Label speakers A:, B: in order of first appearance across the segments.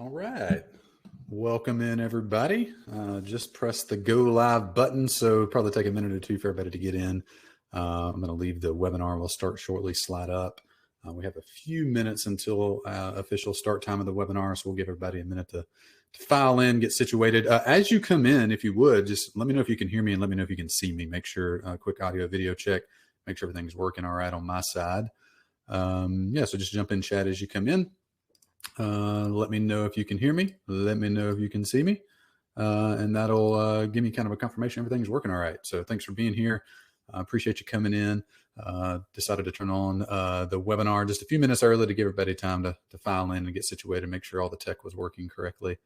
A: All right. Welcome in, everybody. Just press the go live button. So it'll probably take a minute or two for everybody to get in. I'm going to leave the webinar. We'll start shortly. Slide up. We have a few minutes until official start time of the webinar. So we'll give everybody a minute to file in, get situated. As you come in, if you would, just let me know if you can hear me and let me know if you can see me. Make sure quick audio video check. Make sure everything's working all right on my side. So just jump in chat as you come in. Let me know if you can hear me. Let me know if you can see me. And that'll give me kind of a confirmation everything's working all right. So thanks for being here. I appreciate you coming in. Decided to turn on the webinar just a few minutes early to give everybody time to file in and get situated, make sure all the tech was working correctly.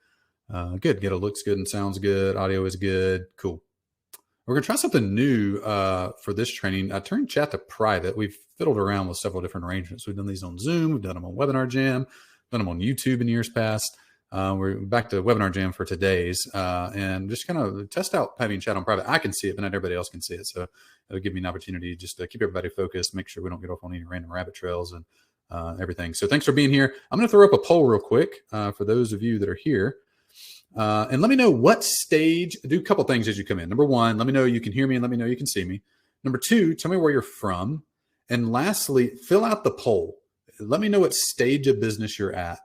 A: Good. It looks good and sounds good. Audio is good. Cool. We're going to try something new for this training. I turned chat to private. We've fiddled around with several different arrangements. We've done these on Zoom. We've done them on Webinar Jam. Done them on YouTube in years past. We're back to Webinar Jam for today's and just kind of test out having chat on private. I can see it, but not everybody else can see it. So it'll give me an opportunity just to keep everybody focused, make sure we don't get off on any random rabbit trails and everything. So thanks for being here. I'm going to throw up a poll real quick for those of you that are here. And let me know what stage, do a couple things as you come in. Number one, let me know you can hear me and let me know you can see me. Number two, tell me where you're from. And lastly, fill out the poll. Let me know what stage of business you're at.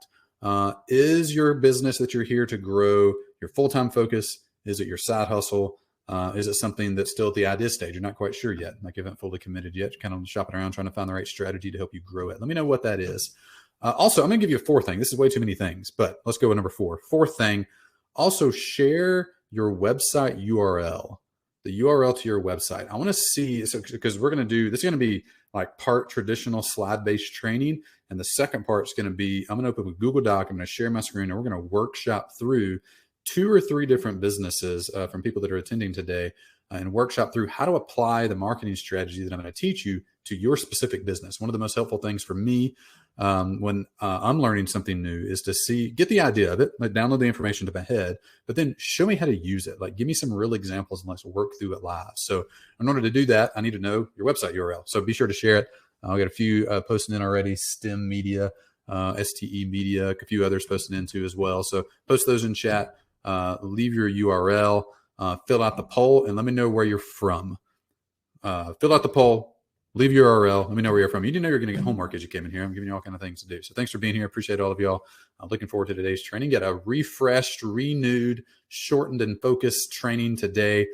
A: Is your business that you're here to grow your full-time focus? Is it your side hustle? Is it something that's still at the idea stage? You're not quite sure yet. Like you haven't fully committed yet. You're kind of shopping around trying to find the right strategy to help you grow it. Let me know what that is. Also, I'm going to give you a fourth thing. This is way too many things, but let's go with number four. Fourth thing, also share your website URL. The URL to your website. I want to see, because we're going to do, this is going to be like part traditional slide-based training. And the second part is going to be, I'm going to open a Google Doc. I'm going to share my screen and we're going to workshop through 2 or 3 different businesses from people that are attending today and workshop through how to apply the marketing strategy that I'm going to teach you to your specific business. One of the most helpful things for me when I'm learning something new is to get the idea of it, like download the information to my head, but then show me how to use it. Like give me some real examples and let's work through it live. So in order to do that, I need to know your website URL. So be sure to share it. I'll get a few posting in already, STEM Media, STE Media, a few others posting in too as well. So post those in chat, leave your URL, fill out the poll and let me know where you're from. Fill out the poll. Leave your URL. Let me know where you're from. You didn't know you're going to get homework as you came in here. I'm giving you all kind of things to do. So thanks for being here. Appreciate all of y'all. I'm looking forward to today's training. Get a refreshed, renewed, shortened, and focused training today.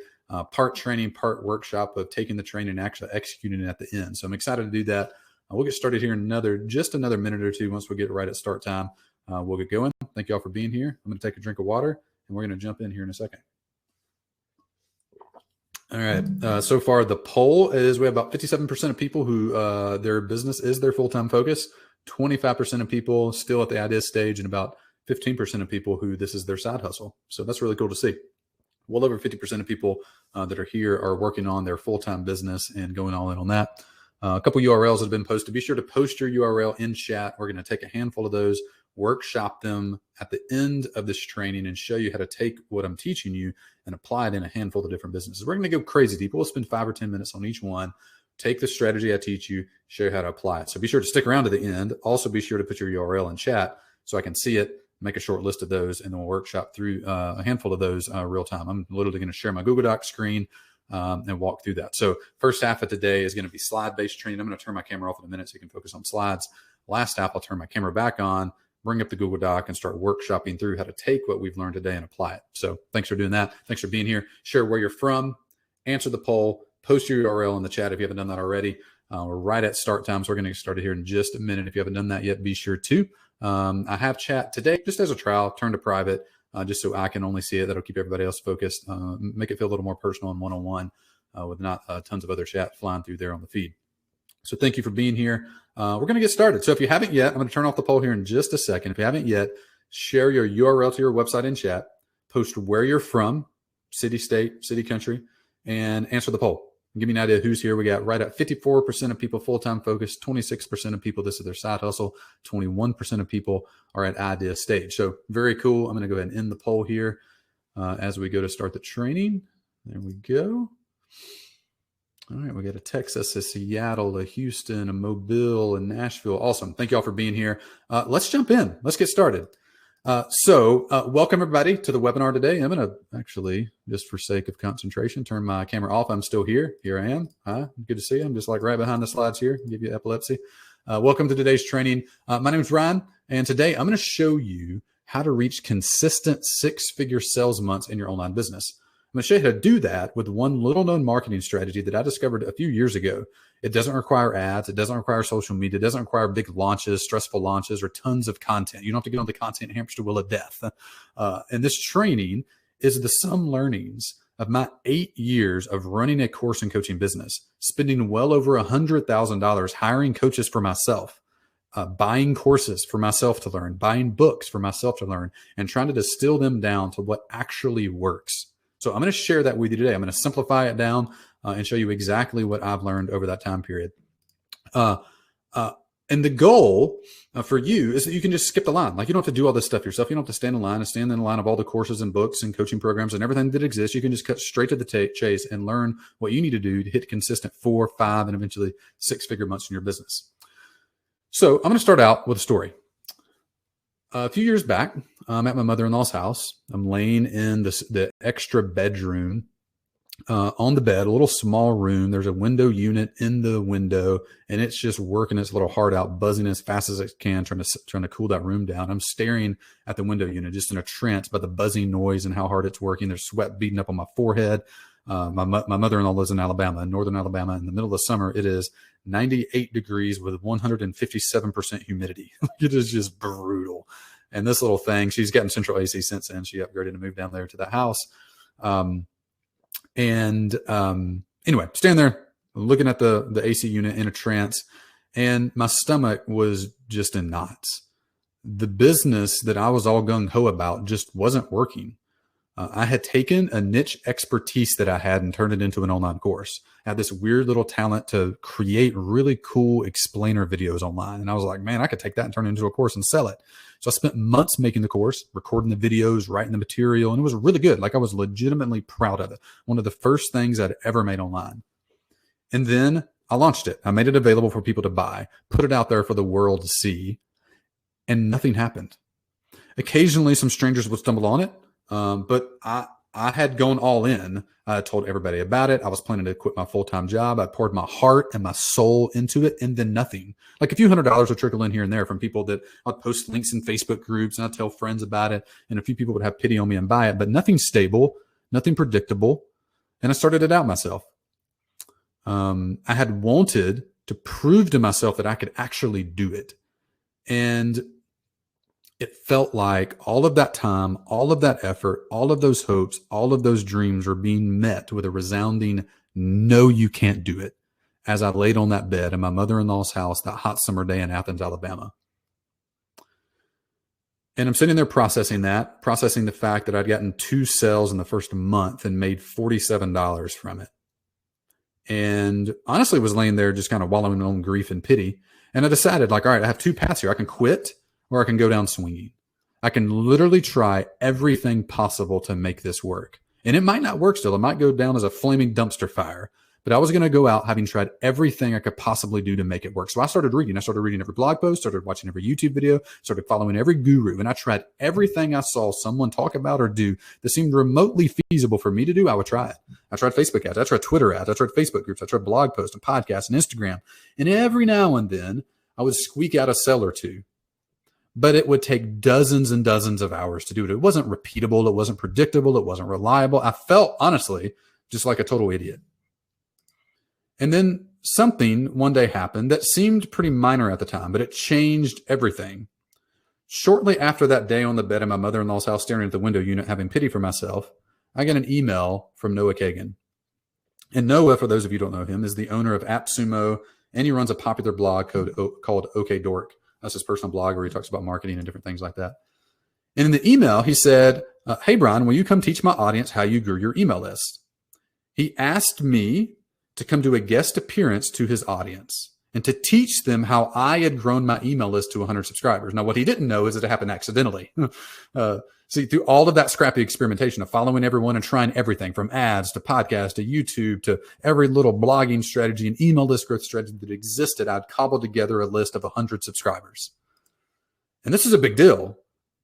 A: Part training, part workshop of taking the training and actually executing it at the end. So I'm excited to do that. We'll get started here in just another minute or two. Once we get right at start time, we'll get going. Thank y'all for being here. I'm going to take a drink of water and we're going to jump in here in a second. All right. So far, the poll is we have about 57% of people who their business is their full-time focus, 25% of people still at the idea stage, and about 15% of people who this is their side hustle. So that's really cool to see. Well over 50% of people that are here are working on their full-time business and going all in on that. A couple URLs have been posted. Be sure to post your URL in chat. We're going to take a handful of those, workshop them at the end of this training and show you how to take what I'm teaching you and apply it in a handful of different businesses. We're going to go crazy deep. We'll spend 5 or 10 minutes on each one, take the strategy I teach you, show you how to apply it. So be sure to stick around to the end. Also be sure to put your URL in chat so I can see it, make a short list of those, and then we'll workshop through a handful of those real time. I'm literally going to share my Google Doc screen and walk through that. So first half of today is going to be slide-based training. I'm going to turn my camera off in a minute so you can focus on slides. Last half, I'll turn my camera back on, bring up the Google Doc and start workshopping through how to take what we've learned today and apply it. So thanks for doing that. Thanks for being here. Share where you're from, answer the poll, post your URL in the chat if you haven't done that already. We're right at start time, so we're going to get started here in just a minute. If you haven't done that yet, be sure to. I have chat today just as a trial, turn to private, just so I can only see it. That'll keep everybody else focused, make it feel a little more personal and one-on-one with not tons of other chat flying through there on the feed. So thank you for being here. We're going to get started. So if you haven't yet, I'm going to turn off the poll here in just a second. If you haven't yet, share your URL to your website in chat, post where you're from, city, state, city, country, and answer the poll. Give me an idea who's here. We got right at 54% of people full-time focused, 26% of people, this is their side hustle, 21% of people are at idea stage. So very cool. I'm going to go ahead and end the poll here as we go to start the training. There we go. All right, we got a Texas, a Seattle, a Houston, a Mobile, and Nashville. Awesome. Thank you all for being here. Let's jump in. Let's get started. Welcome everybody to the webinar today. I'm going to actually, just for sake of concentration, turn my camera off. I'm still here. Here I am. Hi, good to see you. I'm just like right behind the slides here. Give you epilepsy. Welcome to today's training. My name is Ryan, and today I'm going to show you how to reach consistent six-figure sales months in your online business. I'm going to show you how to do that with one little-known marketing strategy that I discovered a few years ago. It doesn't require ads. It doesn't require social media. It doesn't require big launches, stressful launches, or tons of content. You don't have to get on the content hamster wheel of death. And this training is the sum learnings of my 8 years of running a course and coaching business, spending well over $100,000 hiring coaches for myself, buying courses for myself to learn, buying books for myself to learn, and trying to distill them down to what actually works. So I'm going to share that with you today. I'm going to simplify it down and show you exactly what I've learned over that time period. And the goal for you is that you can just skip the line. Like, you don't have to do all this stuff yourself. You don't have to stand in line of all the courses and books and coaching programs and everything that exists. You can just cut straight to the chase and learn what you need to do to hit consistent 4, 5, and eventually six-figure months in your business. So I'm going to start out with a story. A few years back, I'm at my mother-in-law's house. I'm laying in the extra bedroom on the bed, a little small room. There's a window unit in the window, and it's just working its little heart out, buzzing as fast as it can, trying to cool that room down. I'm staring at the window unit, just in a trance by the buzzing noise and how hard it's working. There's sweat beating up on my forehead. My mother-in-law lives in Alabama, in northern Alabama. In the middle of the summer, it is 98 degrees with 157% humidity. It is just brutal. And this little thing, she's gotten central AC since then. She upgraded and moved down there to the house. Anyway, standing there looking at the AC unit in a trance, and my stomach was just in knots. The business that I was all gung-ho about just wasn't working. I had taken a niche expertise that I had and turned it into an online course. I had this weird little talent to create really cool explainer videos online. And I was like, man, I could take that and turn it into a course and sell it. So I spent months making the course, recording the videos, writing the material, and it was really good. Like, I was legitimately proud of it. One of the first things I'd ever made online. And then I launched it. I made it available for people to buy, put it out there for the world to see, and nothing happened. Occasionally some strangers would stumble on it. But I had gone all in. I told everybody about it. I was planning to quit my full-time job. I poured my heart and my soul into it, and then nothing. Like, a few $100s would trickle in here and there from people that I'd post links in Facebook groups, and I'd tell friends about it, and a few people would have pity on me and buy it, but nothing stable, nothing predictable. And I started it out myself. I had wanted to prove to myself that I could actually do it. And it felt like all of that time, all of that effort, all of those hopes, all of those dreams were being met with a resounding, no, you can't do it, as I laid on that bed in my mother-in-law's house that hot summer day in Athens, Alabama. And I'm sitting there processing the fact that I'd gotten 2 sales in the first month and made $47 from it. And honestly was laying there just kind of wallowing in my own grief and pity. And I decided, like, all right, I have 2 paths here. I can quit, or I can go down swinging. I can literally try everything possible to make this work. And it might not work still. It might go down as a flaming dumpster fire. But I was going to go out having tried everything I could possibly do to make it work. So I started reading. I started reading every blog post, started watching every YouTube video, started following every guru. And I tried everything I saw someone talk about or do that seemed remotely feasible for me to do. I would try it. I tried Facebook ads. I tried Twitter ads. I tried Facebook groups. I tried blog posts and podcasts and Instagram. And every now and then I would squeak out a sell or two. But it would take dozens and dozens of hours to do it. It wasn't repeatable. It wasn't predictable. It wasn't reliable. I felt, honestly, just like a total idiot. And then something one day happened that seemed pretty minor at the time, but it changed everything. Shortly after that day on the bed in my mother-in-law's house, staring at the window unit, having pity for myself, I got an email from Noah Kagan. And Noah, for those of you who don't know him, is the owner of AppSumo, and he runs a popular blog called OK Dork. That's his personal blog where he talks about marketing and different things like that. And in the email, he said, hey, Brian, will you come teach my audience how you grew your email list? He asked me to come do a guest appearance to his audience and to teach them how I had grown my email list to 100 subscribers. Now, what he didn't know is that it happened accidentally. See, through all of that scrappy experimentation of following everyone and trying everything from ads to podcasts to YouTube to every little blogging strategy and email list growth strategy that existed, I'd cobbled together a list of 100 subscribers. And this is a big deal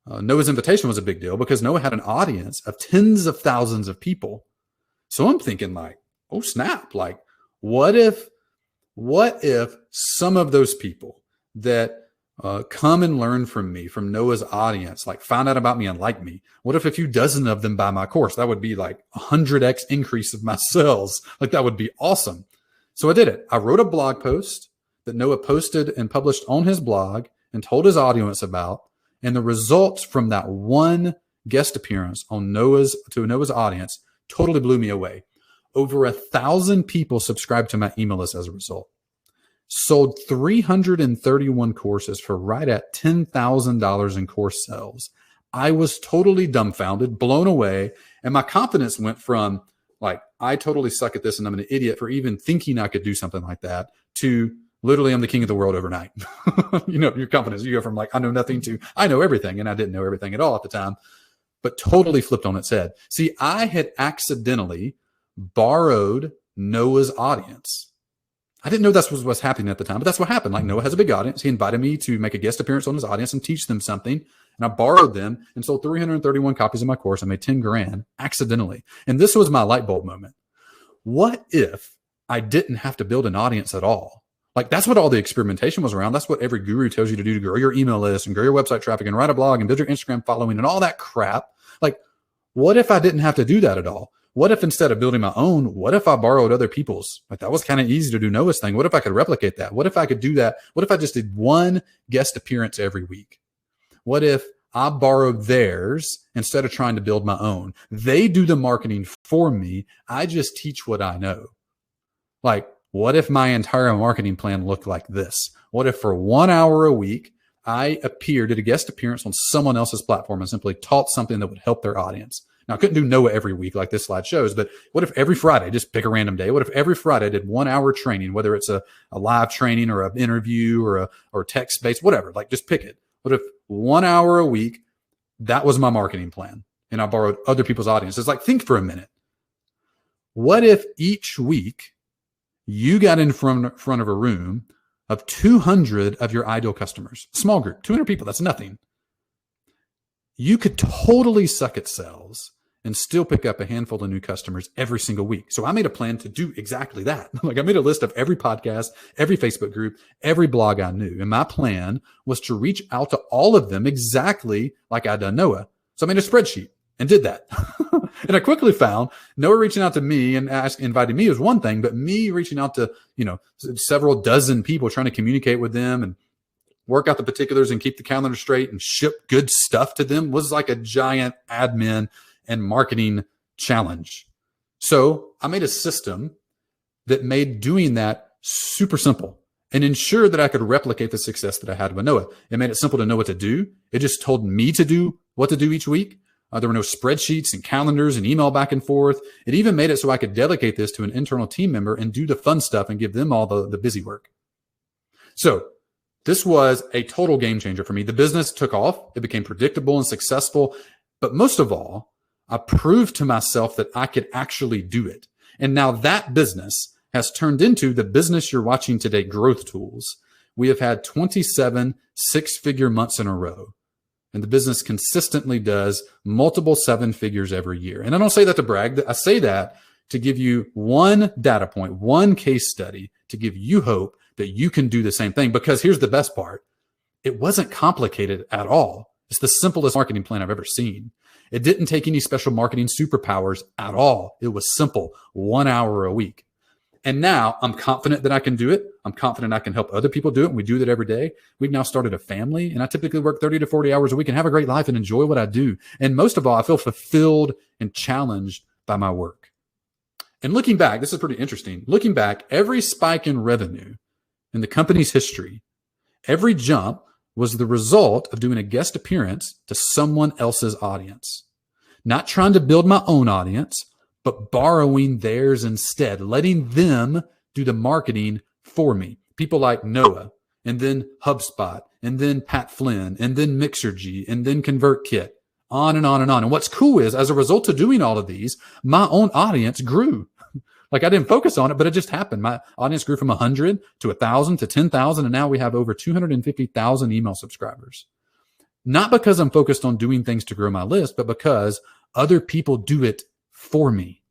A: Noah's invitation was a big deal because Noah had an audience of tens of thousands of people. So I'm thinking like, oh snap, like what if some of those people that come and learn from me, from Noah's audience, like find out about me and like me? What if a few dozen of them buy my course? That would be like 100x increase of my sales. Like that would be awesome. So I did it. I wrote a blog post that Noah posted and published on his blog and told his audience about. And the results from that one guest appearance on Noah's audience totally blew me away. Over 1,000 people subscribed to my email list as a result. Sold 331 courses for right at $10,000 in course sales. I was totally dumbfounded, blown away, and my confidence went from like, I totally suck at this and I'm an idiot for even thinking I could do something like that, to literally I'm the king of the world overnight. Your confidence, you go from like, I know nothing to I know everything, and I didn't know everything at all at the time, but totally flipped on its head. See, I had accidentally borrowed Noah's audience. I didn't know that's what was happening at the time, but that's what happened. Like Noah has a big audience. He invited me to make a guest appearance on his audience and teach them something. And I borrowed them and sold 331 copies of my course. I made 10 grand accidentally. And this was my light bulb moment. What if I didn't have to build an audience at all? Like that's what all the experimentation was around. That's what every guru tells you to do, to grow your email list and grow your website traffic and write a blog and build your Instagram following and all that crap. Like, what if I didn't have to do that at all? What if instead of building my own, what if I borrowed other people's? Like that was kind of easy to do Noah's thing. What if I could replicate that? What if I could do that? What if I just did one guest appearance every week? What if I borrowed theirs instead of trying to build my own? They do the marketing for me. I just teach what I know. Like, what if my entire marketing plan looked like this? What if for 1 hour a week, I did a guest appearance on someone else's platform and simply taught something that would help their audience? Now, I couldn't do Noah every week like this slide shows, but what if every Friday, just pick a random day? What if every Friday I did 1 hour training, whether it's a live training or an interview or text-based, whatever, like just pick it. What if 1 hour a week, that was my marketing plan, and I borrowed other people's audiences? Like, think for a minute. What if each week you got in front of a room of 200 of your ideal customers, small group, 200 people, that's nothing. You could totally suck at sales and still pick up a handful of new customers every single week. So I made a plan to do exactly that. Like I made a list of every podcast, every Facebook group, every blog I knew. And my plan was to reach out to all of them exactly like I'd done Noah. So I made a spreadsheet and did that. And I quickly found Noah reaching out to me and inviting me was one thing, but me reaching out to, several dozen people, trying to communicate with them and work out the particulars and keep the calendar straight and ship good stuff to them was like a giant admin and marketing challenge. So I made a system that made doing that super simple and ensured that I could replicate the success that I had with Noah. It made it simple to know what to do. It just told me to do what to do each week. There were no spreadsheets and calendars and email back and forth. It even made it so I could delegate this to an internal team member and do the fun stuff and give them all the busy work. So this was a total game changer for me. The business took off. It became predictable and successful. But most of all, I proved to myself that I could actually do it. And now that business has turned into the business you're watching today, Growth Tools. We have had 27 six-figure months in a row. And the business consistently does multiple seven figures every year. And I don't say that to brag. I say that to give you one data point, one case study to give you hope that you can do the same thing. Because here's the best part. It wasn't complicated at all. It's the simplest marketing plan I've ever seen. It didn't take any special marketing superpowers at all. It was simple, 1 hour a week. And now I'm confident that I can do it. I'm confident I can help other people do it. And we do that every day. We've now started a family, and I typically work 30 to 40 hours a week and have a great life and enjoy what I do. And most of all, I feel fulfilled and challenged by my work. And looking back, this is pretty interesting. Looking back, every spike in revenue in the company's history, every jump was the result of doing a guest appearance to someone else's audience. Not trying to build my own audience, but borrowing theirs instead, letting them do the marketing for me. People like Noah, and then HubSpot, and then Pat Flynn, and then Mixergy, and then ConvertKit, on and on and on. And what's cool is, as a result of doing all of these, my own audience grew. Like I didn't focus on it, but it just happened. My audience grew from 100 to 1,000 to 10,000, and now we have over 250,000 email subscribers. Not because I'm focused on doing things to grow my list, but because other people do it for me.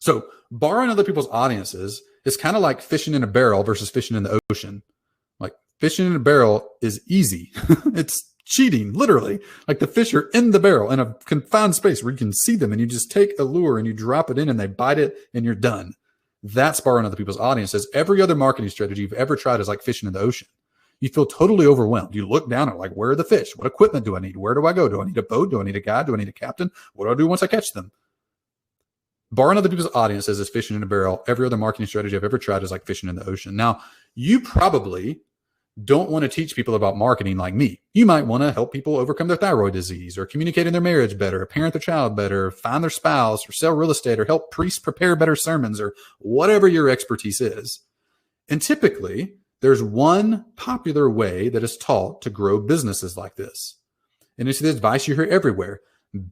A: So borrowing other people's audiences is kind of like fishing in a barrel versus fishing in the ocean. Like fishing in a barrel is easy. It's cheating, literally. Like the fish are in the barrel in a confined space where you can see them, and you just take a lure and you drop it in and they bite it and you're done. That's borrowing other people's audiences. Every other marketing strategy you've ever tried is like fishing in the ocean. You feel totally overwhelmed. You look down at like, where are the fish? What equipment do I need? Where do I go? Do I need a boat? Do I need a guide? Do I need a captain? What do I do once I catch them? Borrowing other people's audiences is fishing in a barrel. Every other marketing strategy I've ever tried is like fishing in the ocean. Now, you probably don't want to teach people about marketing like me. You might want to help people overcome their thyroid disease, or communicate in their marriage better, or parent their child better, find their spouse, or sell real estate, or help priests prepare better sermons, or whatever your expertise is. And typically, there's one popular way that is taught to grow businesses like this. And it's the advice you hear everywhere.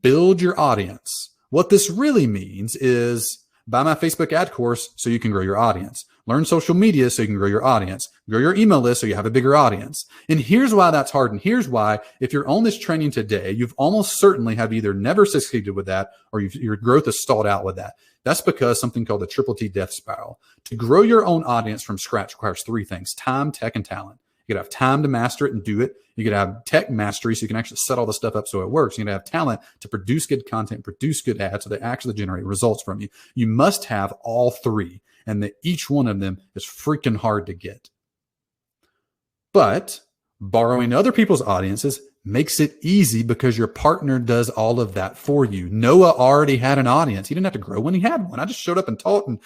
A: Build your audience. What this really means is buy my Facebook ad course so you can grow your audience. Learn social media so you can grow your audience. Grow your email list so you have a bigger audience. And here's why that's hard. And here's why, if you're on this training today, you've almost certainly have either never succeeded with that, or your growth is stalled out with that. That's because something called the triple T death spiral. To grow your own audience from scratch requires three things: time, tech, and talent. You gotta have time to master it and do it. You gotta have tech mastery so you can actually set all the stuff up so it works. You gotta have talent to produce good content, produce good ads so they actually generate results from you. You must have all three, and each one of them is freaking hard to get. But borrowing other people's audiences makes it easy because your partner does all of that for you. Noah already had an audience. He didn't have to grow when he had one. I just showed up and taught, and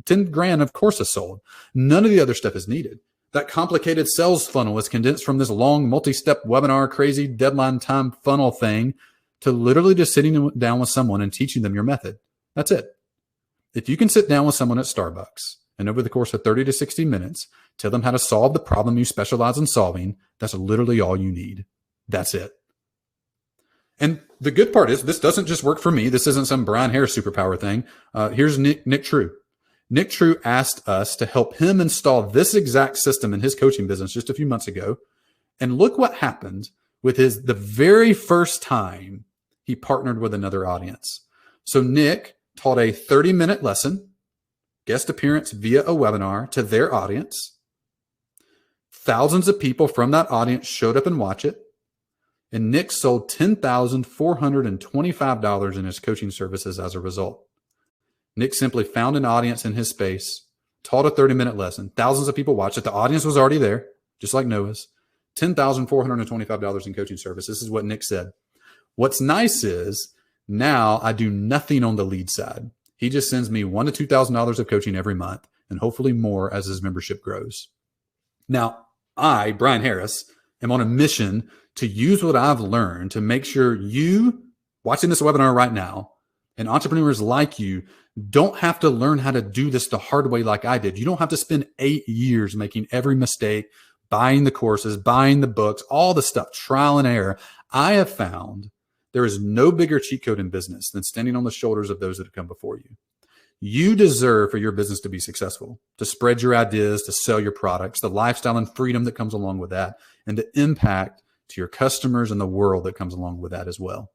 A: 10 grand of courses sold. None of the other stuff is needed. That complicated sales funnel is condensed from this long multi-step webinar, crazy deadline time funnel thing to literally just sitting down with someone and teaching them your method. That's it. If you can sit down with someone at Starbucks and over the course of 30 to 60 minutes, tell them how to solve the problem you specialize in solving, that's literally all you need. That's it. And the good part is this doesn't just work for me. This isn't some Brian Harris superpower thing. Here's Nick True. Nick True asked us to help him install this exact system in his coaching business just a few months ago. And look what happened with the very first time he partnered with another audience. So Nick taught a 30-minute lesson, guest appearance via a webinar to their audience. Thousands of people from that audience showed up and watched it. And Nick sold $10,425 in his coaching services as a result. Nick simply found an audience in his space, taught a 30-minute lesson. Thousands of people watched it. The audience was already there, just like Noah's. $10,425 in coaching service. This is what Nick said. What's nice is now I do nothing on the lead side. He just sends me $1,000 to $2,000 of coaching every month, and hopefully more as his membership grows. Now, I, Brian Harris, am on a mission to use what I've learned to make sure you watching this webinar right now and entrepreneurs like you don't have to learn how to do this the hard way like I did. You don't have to spend 8 years making every mistake, buying the courses, buying the books, all the stuff, trial and error. I have found there is no bigger cheat code in business than standing on the shoulders of those that have come before you. You deserve for your business to be successful, to spread your ideas, to sell your products, the lifestyle and freedom that comes along with that, and the impact to your customers and the world that comes along with that as well.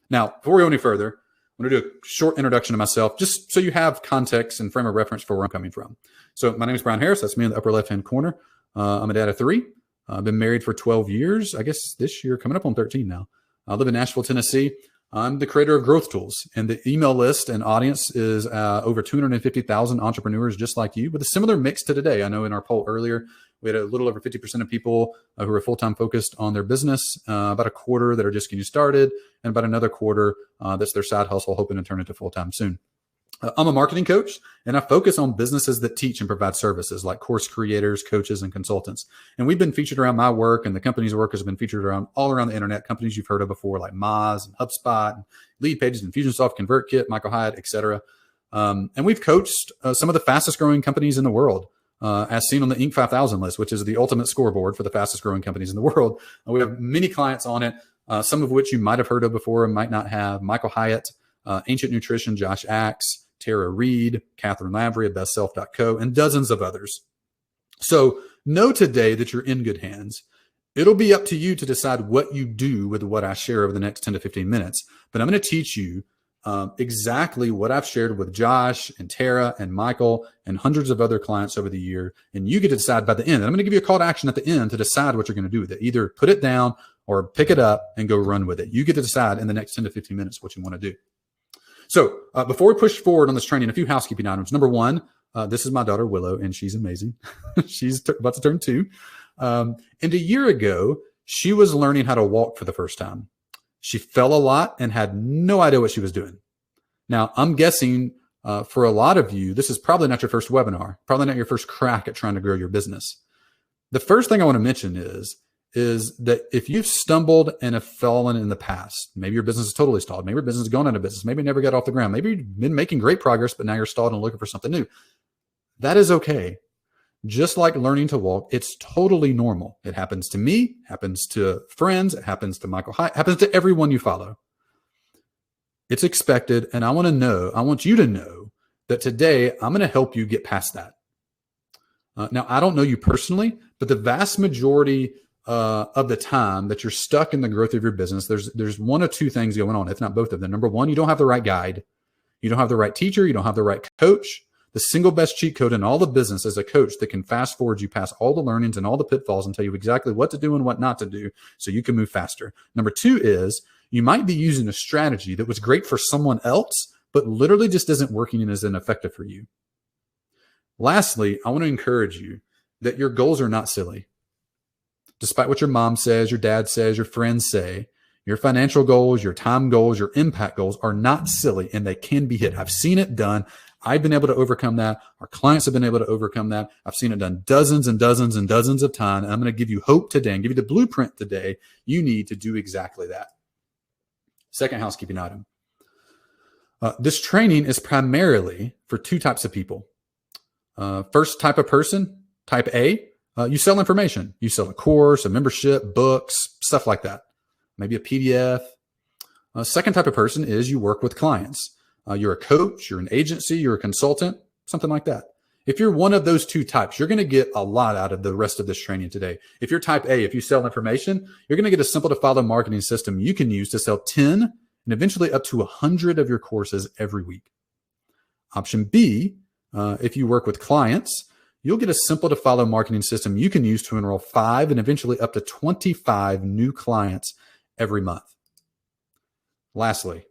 A: Now, before we go any further, I'm going to do a short introduction to myself, just so you have context and frame of reference for where I'm coming from. So my name is Brian Harris. That's me in the upper left-hand corner. I'm a dad of 3. I've been married for 12 years. I guess this year, coming up on 13 now. I live in Nashville, Tennessee. I'm the creator of Growth Tools, and the email list and audience is over 250,000 entrepreneurs just like you, with a similar mix to today. I know in our poll earlier, we had a little over 50% of people who are full-time focused on their business, about a quarter that are just getting started, and about another quarter that's their side hustle, hoping to turn into full-time soon. I'm a marketing coach, and I focus on businesses that teach and provide services like course creators, coaches, and consultants. And we've been featured around my work, and the company's work has been featured around all around the internet. Companies you've heard of before, like Moz and HubSpot, and Lead Pages, Infusionsoft, ConvertKit, Michael Hyatt, etc. And we've coached some of the fastest growing companies in the world, as seen on the Inc. 5000 list, which is the ultimate scoreboard for the fastest growing companies in the world. We have many clients on it, some of which you might have heard of before and might not have. Michael Hyatt, Ancient Nutrition, Josh Axe, Tara Reid, Catherine Lavery at bestself.co, and dozens of others. So know today that you're in good hands. It'll be up to you to decide what you do with what I share over the next 10 to 15 minutes. But I'm going to teach you exactly what I've shared with Josh and Tara and Michael and hundreds of other clients over the year. And you get to decide by the end. And I'm going to give you a call to action at the end to decide what you're going to do with it. Either put it down or pick it up and go run with it. You get to decide in the next 10 to 15 minutes what you want to do. So before we push forward on this training, a few housekeeping items. Number one, this is my daughter, Willow, and she's amazing. She's about to turn 2. And a year ago, she was learning how to walk for the first time. She fell a lot and had no idea what she was doing. Now, I'm guessing for a lot of you, this is probably not your first webinar, probably not your first crack at trying to grow your business. The first thing I want to mention is that if you've stumbled and have fallen in the past, maybe your business is totally stalled, maybe your business has gone out of business, maybe it never got off the ground, maybe you've been making great progress, but now you're stalled and looking for something new. That is okay. Just like learning to walk, it's totally normal. It happens to me, happens to friends, it happens to Michael Hyatt, happens to everyone you follow. It's expected, and I want you to know that today I'm going to help you get past that. Now, I don't know you personally, but the vast majority of the time that you're stuck in the growth of your business, there's one or two things going on, if not both of them. Number one, you don't have the right guide. You don't have the right teacher. You don't have the right coach. The single best cheat code in all the business is a coach that can fast forward you past all the learnings and all the pitfalls and tell you exactly what to do and what not to do so you can move faster. Number two is you might be using a strategy that was great for someone else, but literally just isn't working and isn't effective for you. Lastly, I want to encourage you that your goals are not silly. Despite what your mom says, your dad says, your friends say, your financial goals, your time goals, your impact goals are not silly, and they can be hit. I've seen it done. I've been able to overcome that. Our clients have been able to overcome that. I've seen it done dozens and dozens and dozens of times. And I'm going to give you hope today and give you the blueprint today you need to do exactly that. Second housekeeping item. This training is primarily for two types of people. First type of person, type A, you sell information. You sell a course, a membership, books, stuff like that. Maybe a PDF. Second type of person is you work with clients. You're a coach, you're an agency, you're a consultant, something like that. If you're one of those two types, you're going to get a lot out of the rest of this training today. If you're type A, if you sell information, you're going to get a simple to follow marketing system you can use to sell 10 and eventually up to 100 of your courses every week. Option B, if you work with clients, you'll get a simple to follow marketing system you can use to enroll 5 and eventually up to 25 new clients every month. Lastly,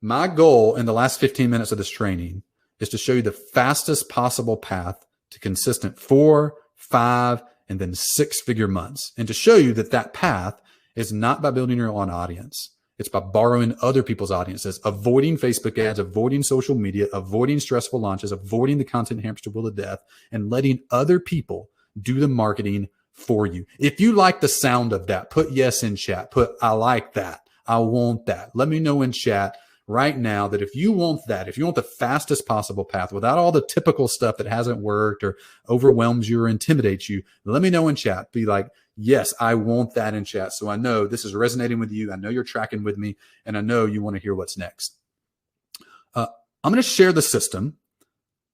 A: my goal in the last 15 minutes of this training is to show you the fastest possible path to consistent 4, 5, and then 6-figure months. And to show you that that path is not by building your own audience. It's by borrowing other people's audiences, avoiding Facebook ads, avoiding social media, avoiding stressful launches, avoiding the content hamster wheel of death, and letting other people do the marketing for you. If you like the sound of that, put yes in chat. Put I like that. I want that. Let me know in chat right now that if you want that, if you want the fastest possible path without all the typical stuff that hasn't worked or overwhelms you or intimidates you, let me know in chat. Be like, yes, I want that in chat. So I know this is resonating with you. I know you're tracking with me, and I know you want to hear what's next. I'm going to share the system,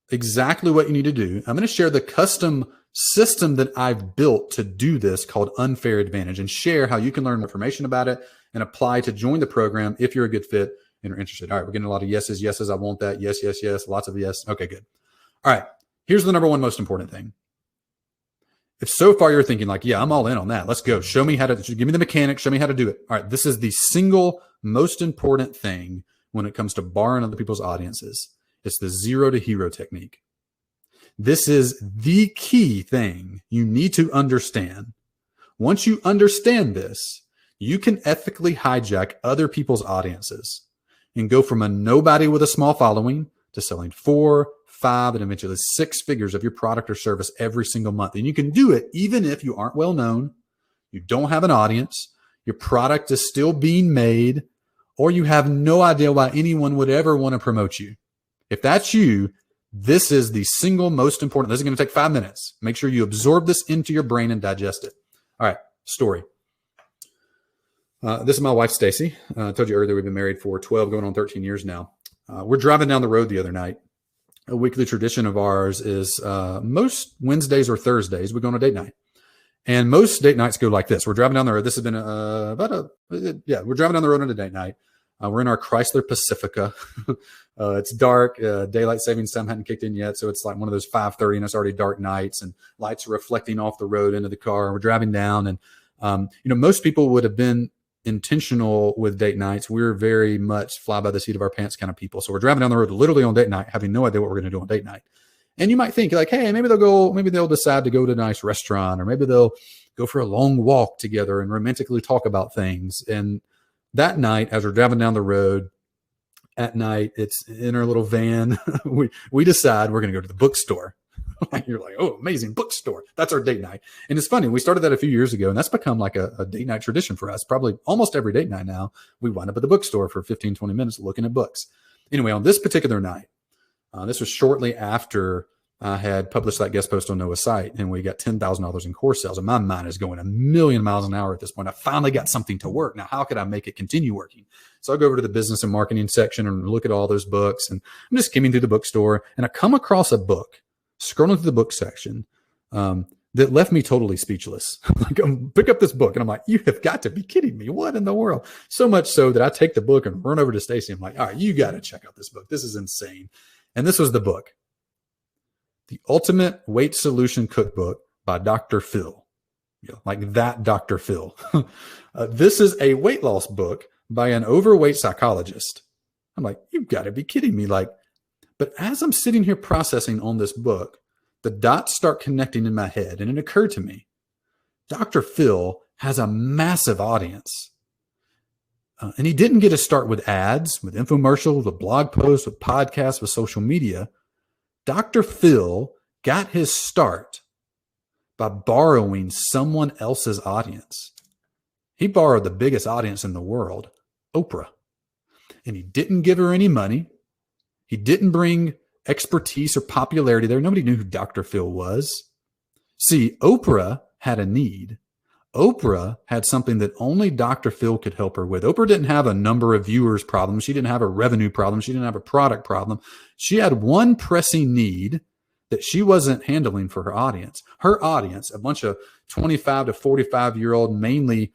A: exactly what you need to do. I'm going to share the custom system that I've built to do this called Unfair Advantage and share how you can learn information about it and apply to join the program if you're a good fit and are interested. All right, we're getting a lot of yeses, yeses. I want that. Yes, yes, yes. Lots of yes. Okay, good. All right, here's the number one most important thing. If so far you're thinking like, yeah, I'm all in on that. Let's go. Show me how to, give me the mechanics. Show me how to do it. All right, this is the single most important thing when it comes to borrowing other people's audiences. It's the 0 to hero technique. This is the key thing you need to understand. Once you understand this, you can ethically hijack other people's audiences and go from a nobody with a small following to selling 4, 5, and eventually 6 figures of your product or service every single month. And you can do it even if you aren't well known, you don't have an audience, your product is still being made, or you have no idea why anyone would ever want to promote you. If that's you, this is the single most important. This is going to take 5 minutes. Make sure you absorb this into your brain and digest it. All right, story. This is my wife, Stacy. I told you earlier we've been married for 12, going on 13 years now. We're driving down the road the other night. A weekly tradition of ours is most Wednesdays or Thursdays, we go on a date night. And most date nights go like this. We're driving down the road. This has been we're driving down the road on a date night. We're in our Chrysler Pacifica. It's dark. Daylight savings time hadn't kicked in yet. So it's like one of those 5:30 and it's already dark nights and lights are reflecting off the road into the car. We're driving down and, most people would have been intentional with date nights. We're very much fly by the seat of our pants kind of people. So we're driving down the road literally on date night, having no idea what we're going to do on date night. And you might think like, hey, maybe they'll decide to go to a nice restaurant, or maybe they'll go for a long walk together and romantically talk about things. And that night, as we're driving down the road at night, it's in our little van. we decide we're going to go to the bookstore. You're like, oh, amazing bookstore. That's our date night. And it's funny. We started that a few years ago, and that's become like a date night tradition for us. Probably almost every date night now, we wind up at the bookstore for 15, 20 minutes looking at books. Anyway, on this particular night, this was shortly after I had published that guest post on Noah's site, and we got $10,000 in course sales. And my mind is going a million miles an hour at this point. I finally got something to work. Now, how could I make it continue working? So I go over to the business and marketing section and look at all those books. And I'm just skimming through the bookstore, and I come across a book, scrolling through the book section, that left me totally speechless. Like, pick up this book, and I'm like, you have got to be kidding me. What in the world? So much so that I take the book and run over to Stacy. I'm like, all right, you got to check out this book. This is insane. And this was the book, The Ultimate Weight Solution Cookbook by Dr. Phil. Like that Dr. Phil. This is a weight loss book by an overweight psychologist. I'm like, you've got to be kidding me. But as I'm sitting here processing on this book, the dots start connecting in my head, and it occurred to me, Dr. Phil has a massive audience. And he didn't get to start with ads, with infomercials, with blog posts, with podcasts, with social media. Dr. Phil got his start by borrowing someone else's audience. He borrowed the biggest audience in the world, Oprah. And he didn't give her any money. He didn't bring expertise or popularity there. Nobody knew who Dr. Phil was. See, Oprah had a need. Oprah had something that only Dr. Phil could help her with. Oprah didn't have a number of viewers problem. She didn't have a revenue problem. She didn't have a product problem. She had one pressing need that she wasn't handling for her audience. Her audience, a bunch of 25 to 45-year-old, mainly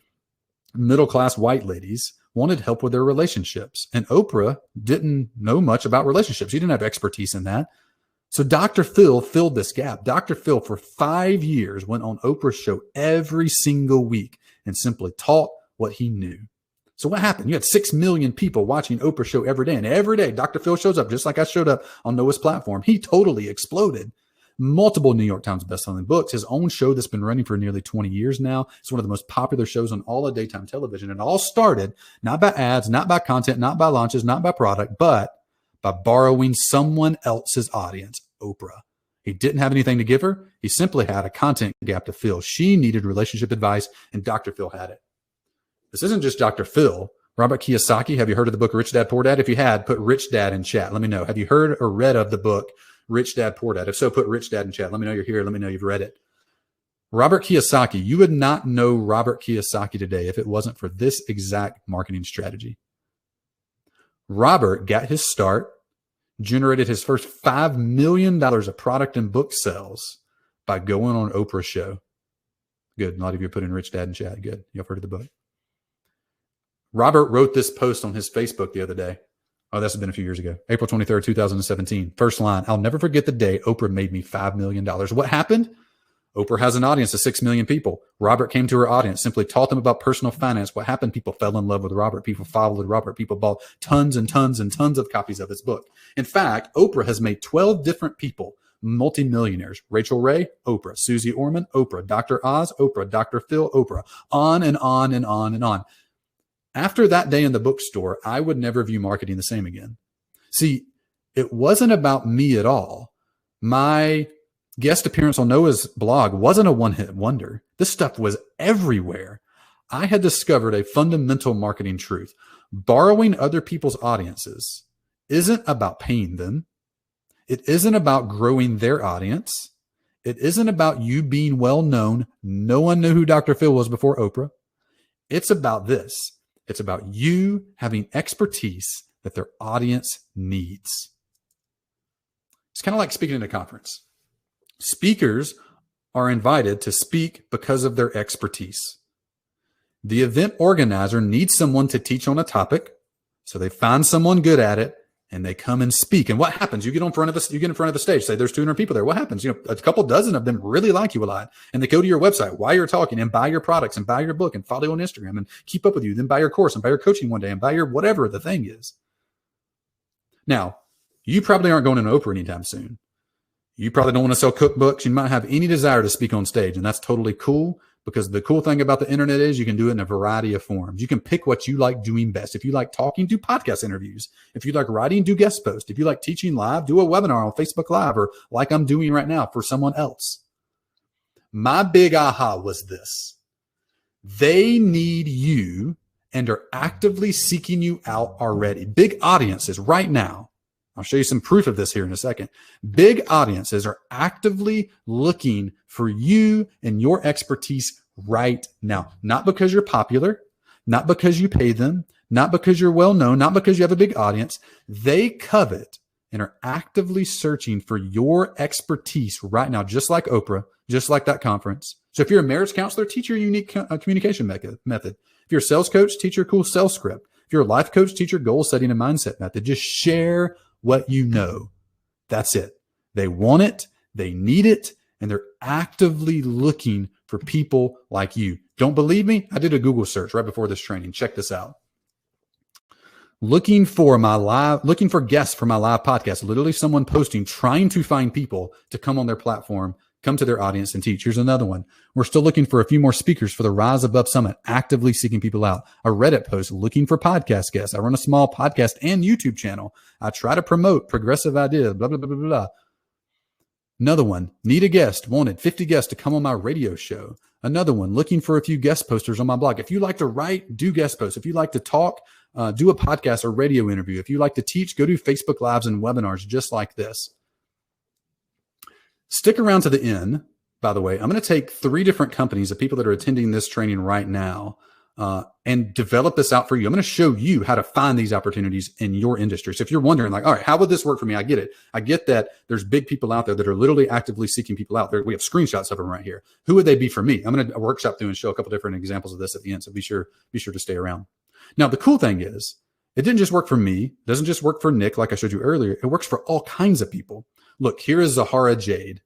A: middle-class white ladies, wanted help with their relationships. And Oprah didn't know much about relationships. She didn't have expertise in that. So Dr. Phil filled this gap. Dr. Phil, for 5 years, went on Oprah's show every single week and simply taught what he knew. So what happened? You had 6 million people watching Oprah's show every day. And every day, Dr. Phil shows up, just like I showed up on Noah's platform. He totally exploded. Multiple New York Times bestselling books, his own show that's been running for nearly 20 years now. It's one of the most popular shows on all of daytime television. And it all started not by ads, not by content, not by launches, not by product, but by borrowing someone else's audience, Oprah. He didn't have anything to give her. He simply had a content gap to fill. She needed relationship advice, and Dr. Phil had it. This isn't just Dr. Phil. Robert Kiyosaki, have you heard of the book Rich Dad, Poor Dad? If you had, put Rich Dad in chat. Let me know. Have you heard or read of the book Rich Dad, Poor Dad? If so, put Rich Dad in chat. Let me know you're here. Let me know you've read it. Robert Kiyosaki, you would not know Robert Kiyosaki today if it wasn't for this exact marketing strategy. Robert got his start, generated his first $5 million of product and book sales by going on Oprah's show. Good. A lot of you are putting Rich Dad in chat. Good. You've heard of the book. Robert wrote this post on his Facebook the other day. Oh, that's been a few years ago. April 23rd, 2017. First line, I'll never forget the day Oprah made me $5 million. What happened? Oprah has an audience of 6 million people. Robert came to her audience, simply taught them about personal finance. What happened? People fell in love with Robert. People followed Robert. People bought tons and tons and tons of copies of his book. In fact, Oprah has made 12 different people multimillionaires. Rachel Ray, Oprah. Susie Orman, Oprah. Dr. Oz, Oprah. Dr. Phil, Oprah. On and on and on and on. After that day in the bookstore, I would never view marketing the same again. See, it wasn't about me at all. My guest appearance on Noah's blog wasn't a one-hit wonder. This stuff was everywhere. I had discovered a fundamental marketing truth. Borrowing other people's audiences isn't about paying them. It isn't about growing their audience. It isn't about you being well known. No one knew who Dr. Phil was before Oprah. It's about this. It's about you having expertise that their audience needs. It's kind of like speaking at a conference. Speakers are invited to speak because of their expertise. The event organizer needs someone to teach on a topic, so they find someone good at it and they come and speak. And what happens? You get in front of the stage, say there's 200 people there. What happens? A couple dozen of them really like you a lot, and they go to your website while you're talking and buy your products and buy your book and follow you on Instagram and keep up with you, then buy your course and buy your coaching one day and buy your whatever the thing is. Now, you probably aren't going into Oprah anytime soon. You probably don't want to sell cookbooks. You might have any desire to speak on stage, and that's totally cool, because the cool thing about the internet is you can do it in a variety of forms. You can pick what you like doing best. If you like talking, do podcast interviews. If you like writing, do guest posts. If you like teaching live, do a webinar on Facebook Live, or like I'm doing right now for someone else. My big aha was this. They need you and are actively seeking you out already. Big audiences right now. I'll show you some proof of this here in a second. Big audiences are actively looking for you and your expertise right now. Not because you're popular, not because you pay them, not because you're well known, not because you have a big audience. They covet and are actively searching for your expertise right now, just like Oprah, just like that conference. So if you're a marriage counselor, teach your unique communication method. If you're a sales coach, teach your cool sales script. If you're a life coach, teach your goal setting and mindset method. Just share what you know. That's it. They want it, they need it, and they're actively looking for people like you. Don't believe me? I did a Google search right before this training. Check this out. Looking for guests for my live podcast. Literally someone posting, trying to find people to come on their platform, come to their audience and teach. Here's another one. We're still looking for a few more speakers for the Rise Above Summit, actively seeking people out. A Reddit post looking for podcast guests. I run a small podcast and YouTube channel. I try to promote progressive ideas, blah, blah, blah, blah, blah. Another one, need a guest, wanted 50 guests to come on my radio show. Another one, looking for a few guest posters on my blog. If you like to write, do guest posts. If you like to talk, do a podcast or radio interview. If you like to teach, go do Facebook Lives and webinars just like this. Stick around to the end. By the way, I'm going to take 3 different companies of people that are attending this training right now and develop this out for you. I'm going to show you how to find these opportunities in your industry. So if you're wondering, like, all right, how would this work for me? I get it. I get that there's big people out there that are literally actively seeking people out there. We have screenshots of them right here. Who would they be for me? I'm going to workshop through and show a couple different examples of this at the end. So be sure to stay around. Now, the cool thing is it didn't just work for me. It doesn't just work for Nick, like I showed you earlier. It works for all kinds of people. Look, here is Zahara Jade.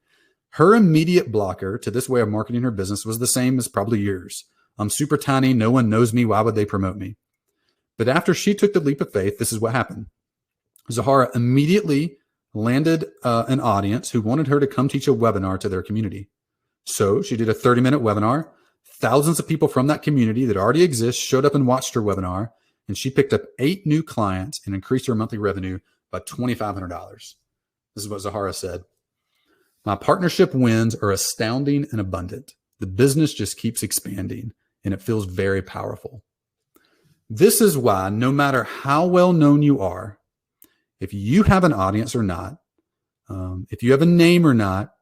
A: Her immediate blocker to this way of marketing her business was the same as probably yours. I'm super tiny. No one knows me. Why would they promote me? But after she took the leap of faith, this is what happened. Zahara immediately landed an audience who wanted her to come teach a webinar to their community. So she did a 30-minute webinar. Thousands of people from that community that already exists showed up and watched her webinar, and she picked up 8 new clients and increased her monthly revenue by $2,500. This is what Zahara said. My partnership wins are astounding and abundant. The business just keeps expanding, and it feels very powerful. This is why no matter how well known you are, if you have an audience or not, if you have a name or not,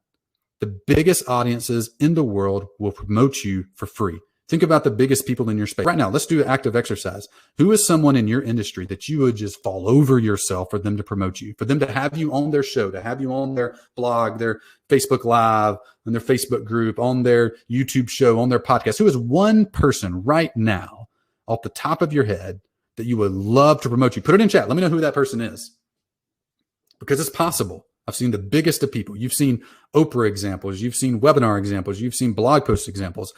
A: the biggest audiences in the world will promote you for free. Think about the biggest people in your space. Right now, let's do an active exercise. Who is someone in your industry that you would just fall over yourself for them to promote you, for them to have you on their show, to have you on their blog, their Facebook Live, on their Facebook group, on their YouTube show, on their podcast? Who is one person right now off the top of your head that you would love to promote you? Put it in chat. Let me know who that person is, because it's possible. I've seen the biggest of people. You've seen Oprah examples. You've seen webinar examples. You've seen blog post examples.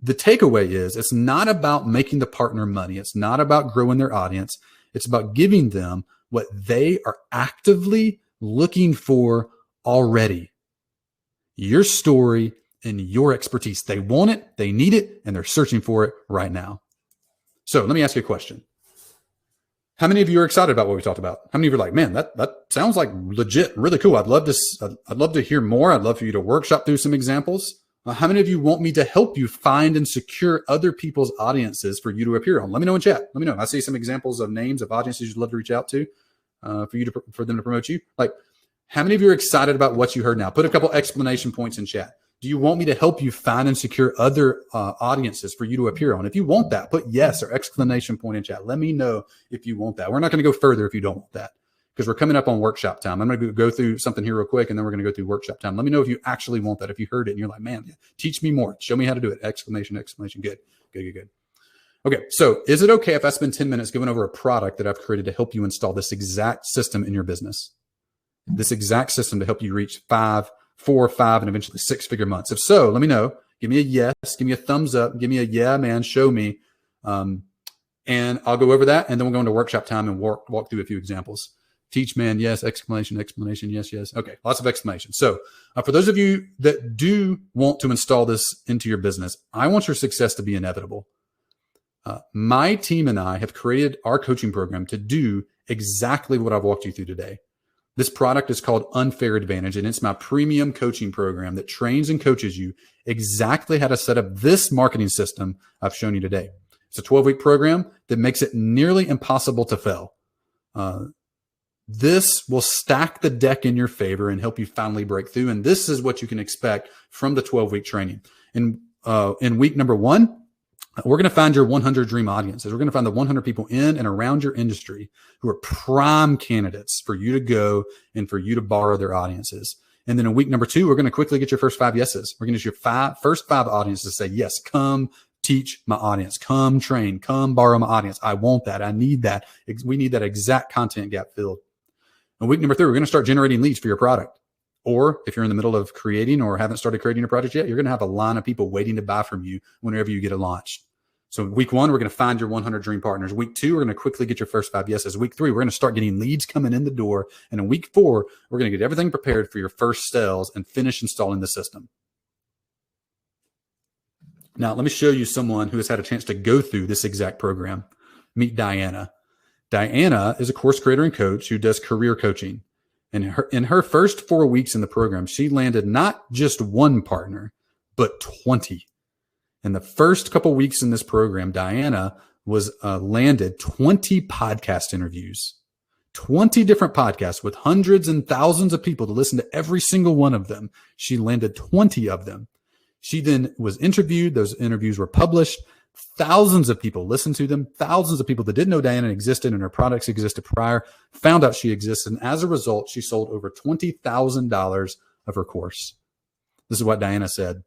A: The takeaway is it's not about making the partner money. It's not about growing their audience. It's about giving them what they are actively looking for already. Your story and your expertise. They want it, they need it, and they're searching for it right now. So let me ask you a question. How many of you are excited about what we talked about? How many of you are like, man, that sounds like legit, really cool. I'd love to hear more. I'd love for you to workshop through some examples. How many of you want me to help you find and secure other people's audiences for you to appear on? Let me know in chat. Let me know. I see some examples of names of audiences you'd love to reach out to for them to promote you. Like, how many of you are excited about what you heard now? Put a couple exclamation points in chat. Do you want me to help you find and secure other audiences for you to appear on? If you want that, put yes or exclamation point in chat. Let me know if you want that. We're not going to go further if you don't want that. because we're coming up on workshop time. I'm going to go through something here real quick, and then we're going to go through workshop time. Let me know if you actually want that, if you heard it and you're like, man, teach me more. Show me how to do it. Exclamation, exclamation. Good. Okay, so is it okay if I spend 10 minutes going over a product that I've created to help you install this exact system in your business? This exact system to help you reach 4, 5, and eventually 6-figure months? If so, let me know. Give me a yes. Give me a thumbs up. Give me a yeah, man. Show me. And I'll go over that, and then we'll go into workshop time and walk through a few examples. Teach, man, yes, exclamation, exclamation, yes, yes. Okay, lots of exclamations. So for those of you that do want to install this into your business, I want your success to be inevitable. My team and I have created our coaching program to do exactly what I've walked you through today. This product is called Unfair Advantage, and it's my premium coaching program that trains and coaches you exactly how to set up this marketing system I've shown you today. It's a 12-week program that makes it nearly impossible to fail. This will stack the deck in your favor and help you finally break through. And this is what you can expect from the 12-week training. In week number 1, we're going to find your 100 dream audiences. We're going to find the 100 people in and around your industry who are prime candidates for you to go and for you to borrow their audiences. And then in week number 2, we're going to quickly get your first 5 yeses. We're going to get your first 5 audiences to say, yes, come teach my audience, come train, come borrow my audience. I want that. I need that. We need that exact content gap filled. In week number 3, we're going to start generating leads for your product. Or if you're in the middle of creating or haven't started creating a project yet, you're going to have a line of people waiting to buy from you whenever you get it launched. So week 1, we're going to find your 100 dream partners. Week 2, we're going to quickly get your first 5 yeses. Week 3, we're going to start getting leads coming in the door. And in week 4, we're going to get everything prepared for your first sales and finish installing the system. Now, let me show you someone who has had a chance to go through this exact program. Meet Diana. Diana is a course creator and coach who does career coaching. And in her first 4 weeks in the program, she landed not just one partner, but 20. In the first couple weeks in this program, Diana was landed 20 podcast interviews, 20 different podcasts with hundreds and thousands of people to listen to every single one of them. She landed 20 of them. She then was interviewed. Those interviews were published. Thousands of people listened to them. Thousands of people that didn't know Diana existed and her products existed prior found out she existed. And as a result, she sold over $20,000 of her course. This is what Diana said.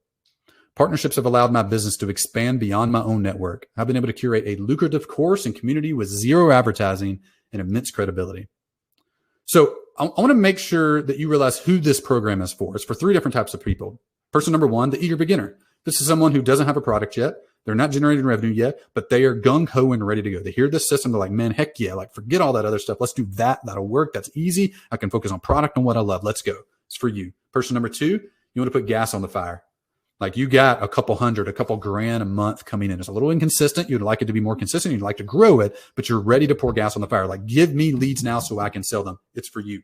A: Partnerships have allowed my business to expand beyond my own network. I've been able to curate a lucrative course and community with zero advertising and immense credibility. So I want to make sure that you realize who this program is for. It's for 3 different types of people. Person number 1, the eager beginner. This is someone who doesn't have a product yet. They're not generating revenue yet, but they are gung-ho and ready to go. They hear this system. They're like, man, heck yeah. Like, forget all that other stuff. Let's do that. That'll work. That's easy. I can focus on product and what I love. Let's go. It's for you. Person number 2, you want to put gas on the fire. Like, you got a couple grand a month coming in. It's a little inconsistent. You'd like it to be more consistent. You'd like to grow it, but you're ready to pour gas on the fire. Like, give me leads now so I can sell them. It's for you.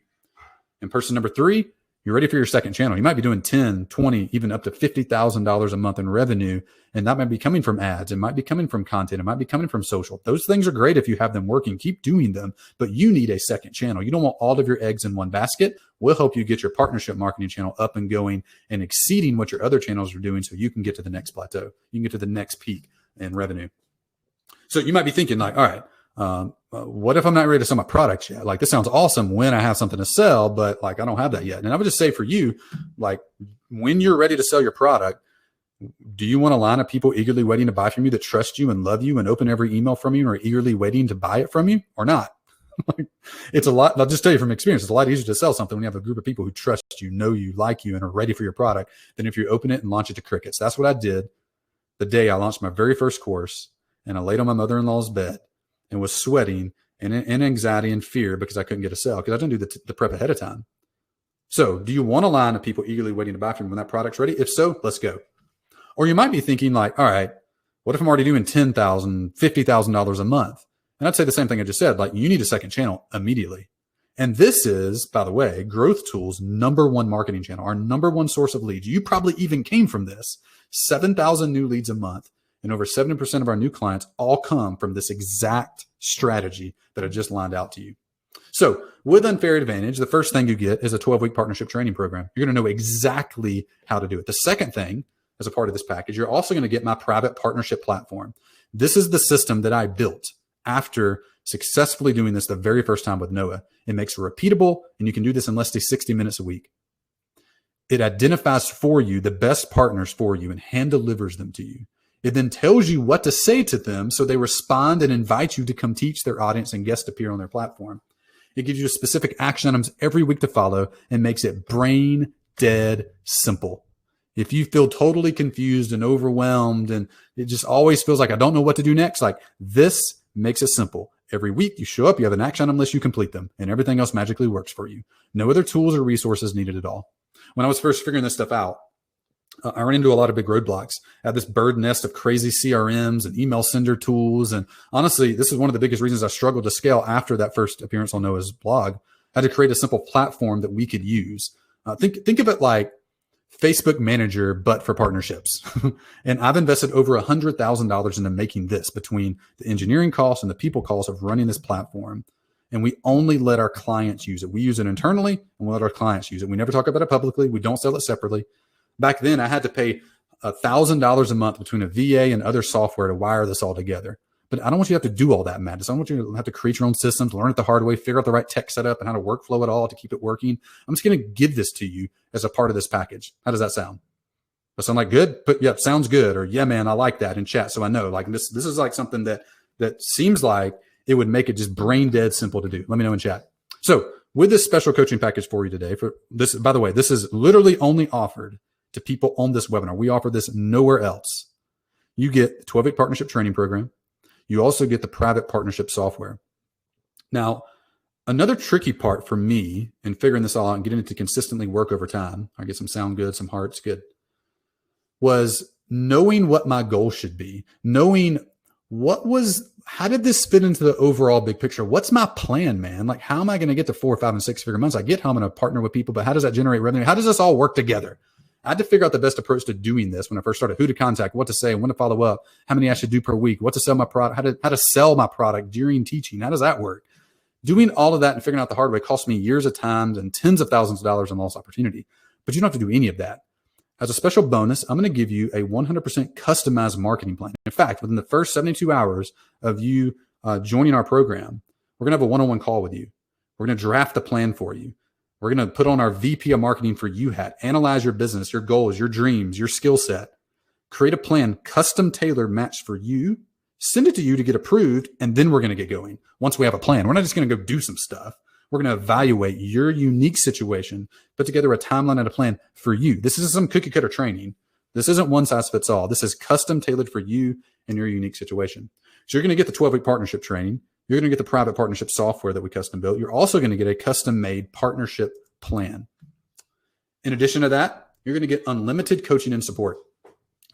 A: And person number 3, you're ready for your second channel. You might be doing 10, 20, even up to $50,000 a month in revenue. And that might be coming from ads. It might be coming from content. It might be coming from social. Those things are great if you have them working. Keep doing them, but you need a second channel. You don't want all of your eggs in one basket. We'll help you get your partnership marketing channel up and going and exceeding what your other channels are doing so you can get to the next plateau. You can get to the next peak in revenue. So you might be thinking like, all right, what if I'm not ready to sell my products yet? Like, this sounds awesome when I have something to sell, but like, I don't have that yet. And I would just say for you, like, when you're ready to sell your product, do you want a line of people eagerly waiting to buy from you that trust you and love you and open every email from you and are eagerly waiting to buy it from you or not? It's a lot. I'll just tell you from experience, it's a lot easier to sell something when you have a group of people who trust you, know you, like you, and are ready for your product than if you open it and launch it to crickets. That's what I did the day I launched my very first course, and I laid on my mother-in-law's bed and was sweating and in anxiety and fear because I couldn't get a sale because I didn't do the prep ahead of time. So do you want a line of people eagerly waiting to buy from you when that product's ready? If so, let's go. Or you might be thinking like, all right, what if I'm already doing $10,000, $50,000 a month? And I'd say the same thing I just said, like, you need a second channel immediately. And this is, by the way, Growth Tool's #1 marketing channel, our #1 source of leads. You probably even came from this. 7,000 new leads a month, and over 70% of our new clients all come from this exact strategy that I just lined out to you. So with Unfair Advantage, the first thing you get is a 12-week partnership training program. You're going to know exactly how to do it. The second thing, as a part of this package, you're also going to get my private partnership platform. This is the system that I built after successfully doing this the very first time with Noah. It makes it repeatable, and you can do this in less than 60 minutes a week. It identifies for you the best partners for you and hand delivers them to you. It then tells you what to say to them so they respond and invite you to come teach their audience and guest appear on their platform. It gives you specific action items every week to follow and makes it brain dead simple. If you feel totally confused and overwhelmed and it just always feels like I don't know what to do next, like this makes it simple. Every week you show up, you have an action item list, you complete them, and everything else magically works for you. No other tools or resources needed at all. When I was first figuring this stuff out, I ran into a lot of big roadblocks. I had this bird nest of crazy CRMs and email sender tools. And honestly, this is one of the biggest reasons I struggled to scale after that first appearance on Noah's blog. I had to create a simple platform that we could use. Think of it like Facebook Manager, but for partnerships. And I've invested over $100,000 into making this between the engineering costs and the people costs of running this platform. And we only let our clients use it. We use it internally and we let our clients use it. We never talk about it publicly. We don't sell it separately. Back then, I had to pay $1,000 a month between a VA and other software to wire this all together. But I don't want you to have to do all that madness. I don't want you to have to create your own systems, learn it the hard way, figure out the right tech setup and how to workflow it all to keep it working. I'm just going to give this to you as a part of this package. How does that sound? Does that sound like good? But yeah, sounds good. Or yeah, man, I like that in chat. So I know like this is like something that seems like it would make it just brain dead simple to do. Let me know in chat. So with this special coaching package for you today, for this, by the way, this is literally only offered to people on this webinar. We offer this nowhere else. You get the 12-week partnership training program. You also get the private partnership software. Now, another tricky part for me in figuring this all out and getting it to consistently work over time, I get some sound good, some hearts good, was knowing what my goal should be, knowing how did this fit into the overall big picture? What's my plan, man? Like, how am I going to get to 4, 5, and 6 figure months? I get how I'm going to partner with people, but how does that generate revenue? How does this all work together? I had to figure out the best approach to doing this when I first started, who to contact, what to say, when to follow up, how many I should do per week, what to sell my product, how to sell my product during teaching. How does that work? Doing all of that and figuring out the hard way cost me years of time and tens of thousands of dollars in lost opportunity. But you don't have to do any of that. As a special bonus, I'm going to give you a 100% customized marketing plan. In fact, within the first 72 hours of you joining our program, we're going to have a one-on-one call with you. We're going to draft the plan for you. We're going to put on our VP of marketing for you hat, analyze your business, your goals, your dreams, your skill set, create a plan, custom tailored matched for you, send it to you to get approved. And then we're going to get going. Once we have a plan, we're not just going to go do some stuff. We're going to evaluate your unique situation, put together a timeline and a plan for you. This isn't some cookie cutter training. This isn't one size fits all. This is custom tailored for you and your unique situation. So you're going to get the 12-week partnership training. You're going to get the private partnership software that we custom built. You're also going to get a custom made partnership plan. In addition to that, you're going to get unlimited coaching and support.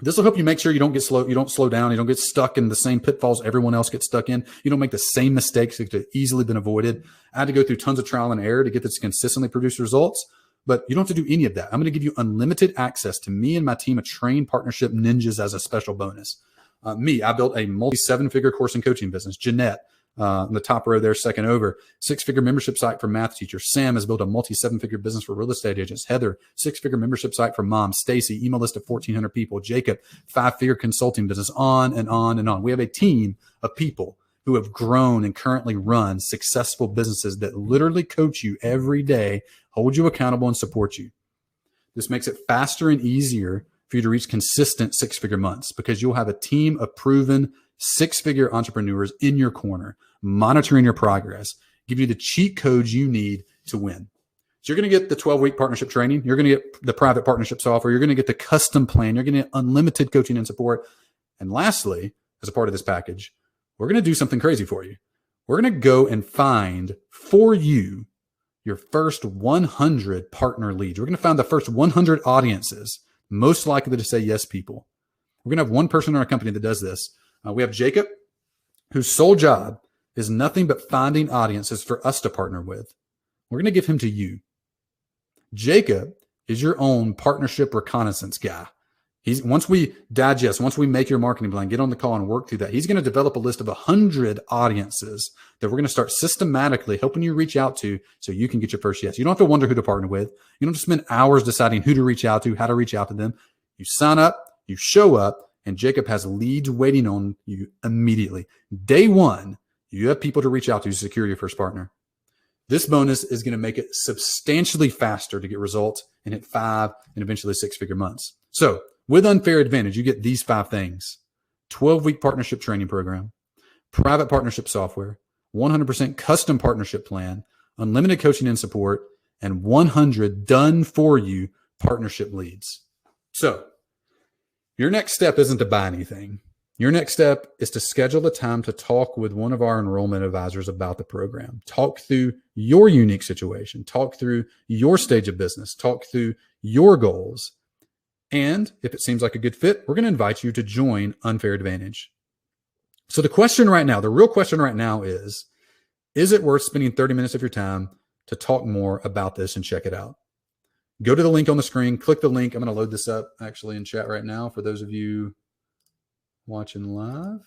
A: This will help you make sure you don't slow down. You don't get stuck in the same pitfalls everyone else gets stuck in. You don't make the same mistakes that could easily been avoided. I had to go through tons of trial and error to get this to consistently produce results, but you don't have to do any of that. I'm going to give you unlimited access to me and my team of trained partnership ninjas as a special bonus. I built a multi-7-figure course and coaching business. Jeanette, in the top row there, second over, 6-figure membership site for math teachers. Sam has built a multi-7-figure business for real estate agents. Heather, 6-figure membership site for moms. Stacy, email list of 1,400 people. Jacob, 5-figure consulting business, on and on and on. We have a team of people who have grown and currently run successful businesses that literally coach you every day, hold you accountable, and support you. This makes it faster and easier for you to reach consistent 6-figure months because you'll have a team of proven 6-figure entrepreneurs in your corner, monitoring your progress, give you the cheat codes you need to win. So you're going to get the 12-week partnership training. You're going to get the private partnership software. You're going to get the custom plan. You're going to get unlimited coaching and support. And lastly, as a part of this package, we're going to do something crazy for you. We're going to go and find for you your first 100 partner leads. We're going to find the first 100 audiences most likely to say yes people. We're going to have one person in our company that does this. We have Jacob, whose sole job is nothing but finding audiences for us to partner with. We're going to give him to you. Jacob is your own partnership reconnaissance guy. Once we make your marketing plan, get on the call and work through that, he's going to develop a list of 100 audiences that we're going to start systematically helping you reach out to so you can get your first yes. You don't have to wonder who to partner with. You don't have to spend hours deciding who to reach out to, how to reach out to them. You sign up, you show up, and Jacob has leads waiting on you immediately. Day one, You have people to reach out to secure your first partner. This bonus is going to make it substantially faster to get results and hit 5 and eventually 6-figure months. So with Unfair Advantage, you get these 5 things: 12-week partnership training program, private partnership software, 100% custom partnership plan, unlimited coaching and support, and 100 done for you partnership leads. So your next step isn't to buy anything. Your next step is to schedule a time to talk with one of our enrollment advisors about the program. Talk through your unique situation. Talk through your stage of business. Talk through your goals. And if it seems like a good fit, we're going to invite you to join Unfair Advantage. So the question right now, the real question right now is it worth spending 30 minutes of your time to talk more about this and check it out? Go to the link on the screen, click the link. I'm going to load this up actually in chat right now for those of you watching live.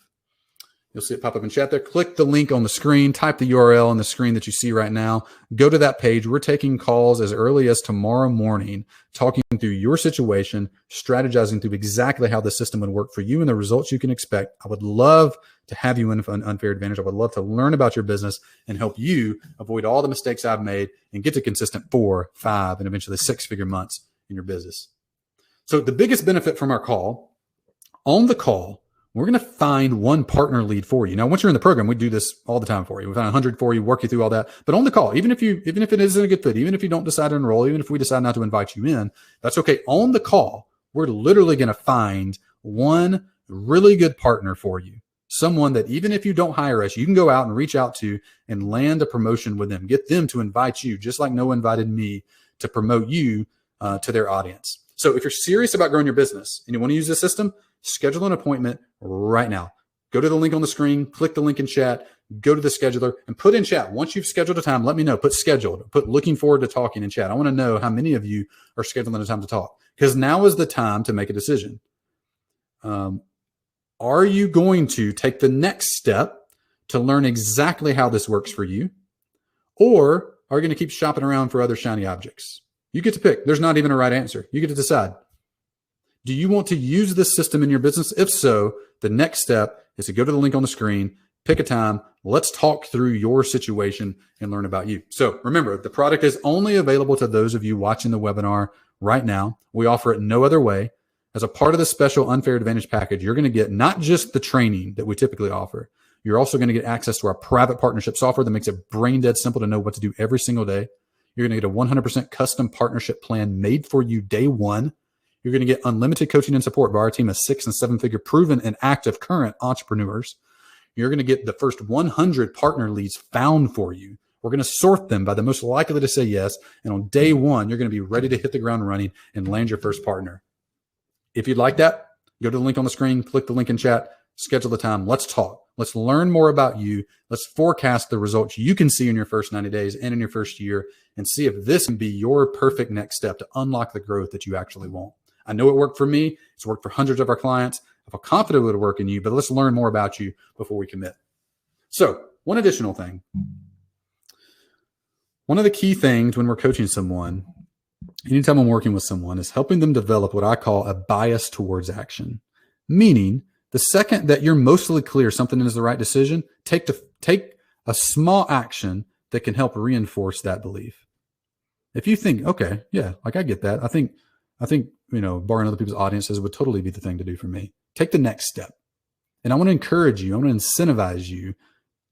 A: You'll see it pop up in chat there. Click the link on the screen, type the URL on the screen that you see right now. Go to that page. We're taking calls as early as tomorrow morning, talking through your situation, strategizing through exactly how the system would work for you and the results you can expect. I would love to have you in Unfair Advantage. I would love to learn about your business and help you avoid all the mistakes I've made and get to consistent 4, 5, and eventually 6-figure months in your business. So the biggest benefit from our call, on the call, we're going to find one partner lead for you. Now, once you're in the program, we do this all the time for you. We find 100 for you, work you through all that. But on the call, even if it isn't a good fit, even if you don't decide to enroll, even if we decide not to invite you in, that's okay. On the call, we're literally going to find one really good partner for you. Someone that even if you don't hire us, you can go out and reach out to and land a promotion with them. Get them to invite you, just like Noah invited me to promote you to their audience. So if you're serious about growing your business and you want to use this system, schedule an appointment right now. Go to the link on the screen, click the link in chat, go to the scheduler and put in chat. Once you've scheduled a time, let me know. Put scheduled, put looking forward to talking in chat. I want to know how many of you are scheduling a time to talk, because now is the time to make a decision. Are you going to take the next step to learn exactly how this works for you? Or are you going to keep shopping around for other shiny objects? You get to pick. There's not even a right answer. You get to decide. Do you want to use this system in your business? If so, the next step is to go to the link on the screen, pick a time. Let's talk through your situation and learn about you. So remember, the product is only available to those of you watching the webinar right now. We offer it no other way. As a part of the special Unfair Advantage package, you're going to get not just the training that we typically offer. You're also going to get access to our private partnership software that makes it brain dead simple to know what to do every single day. You're going to get a 100% custom partnership plan made for you day one. You're going to get unlimited coaching and support by our team of 6- and 7-figure proven and active current entrepreneurs. You're going to get the first 100 partner leads found for you. We're going to sort them by the most likely to say yes. And on day one, you're going to be ready to hit the ground running and land your first partner. If you'd like that, go to the link on the screen, click the link in chat, schedule the time. Let's talk. Let's learn more about you. Let's forecast the results you can see in your first 90 days and in your first year and see if this can be your perfect next step to unlock the growth that you actually want. I know it worked for me. It's worked for hundreds of our clients. I feel confident it would work in you, but let's learn more about you before we commit. So one additional thing. One of the key things when we're coaching someone, anytime I'm working with someone, is helping them develop what I call a bias towards action. Meaning, the second that you're mostly clear something is the right decision, take a small action that can help reinforce that belief. If you think, okay, yeah, like I get that. I think, barring other people's audiences would totally be the thing to do for me. Take the next step. And I want to encourage you, I want to incentivize you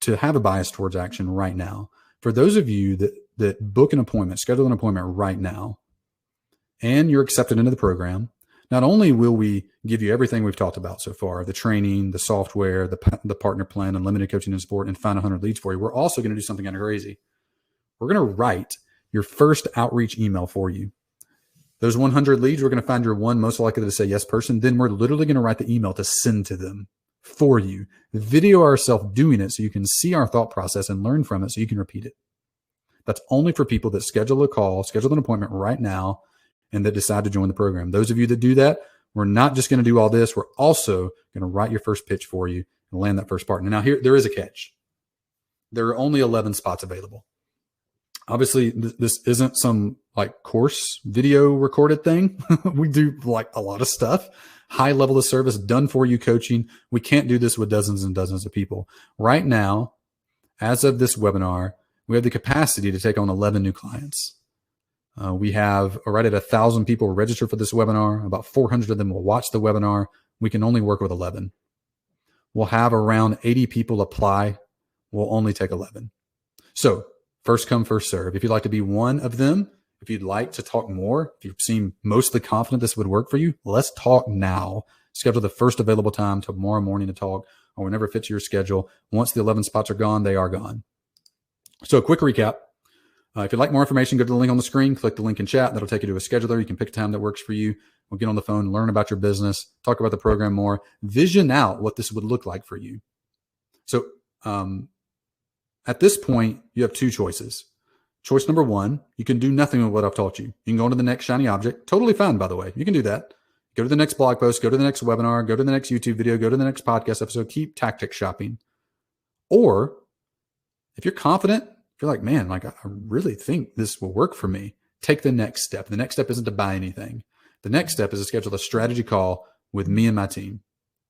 A: to have a bias towards action right now. For those of you that book an appointment, schedule an appointment right now, and you're accepted into the program, not only will we give you everything we've talked about so far, the training, the software, the partner plan, unlimited coaching and support, and find 100 leads for you, we're also going to do something kind of crazy. We're going to write your first outreach email for you. Those 100 leads, we're going to find your one most likely to say yes person. Then we're literally going to write the email to send to them for you. Video ourselves doing it so you can see our thought process and learn from it so you can repeat it. That's only for people that schedule a call, schedule an appointment right now, and that decide to join the program. Those of you that do that, we're not just going to do all this. We're also going to write your first pitch for you and land that first partner. Now, here, there is a catch. There are only 11 spots available. Obviously, this isn't some like course video recorded thing. We do like a lot of stuff, high level of service, done for you coaching. We can't do this with dozens and dozens of people. Right now, as of this webinar, we have the capacity to take on 11 new clients. We have right at 1,000 people registered for this webinar. About 400 of them will watch the webinar. We can only work with 11. We'll have around 80 people apply. We'll only take 11. So first come, first serve. If you'd like to be one of them, if you'd like to talk more, if you seem mostly confident this would work for you, let's talk now. Schedule the first available time tomorrow morning to talk, or whenever it fits your schedule. Once the 11 spots are gone, they are gone. So a quick recap. If you'd like more information, go to the link on the screen, click the link in chat. That'll take you to a scheduler. You can pick a time that works for you. We'll get on the phone, learn about your business, talk about the program more, vision out what this would look like for you. So at this point, you have two choices. Choice number one, you can do nothing with what I've taught you. You can go on to the next shiny object. Totally fine, by the way. You can do that. Go to the next blog post, go to the next webinar, go to the next YouTube video, go to the next podcast episode, keep tactic shopping. Or if you're confident, if you're like, man, like I really think this will work for me, take the next step. The next step isn't to buy anything. The next step is to schedule a strategy call with me and my team.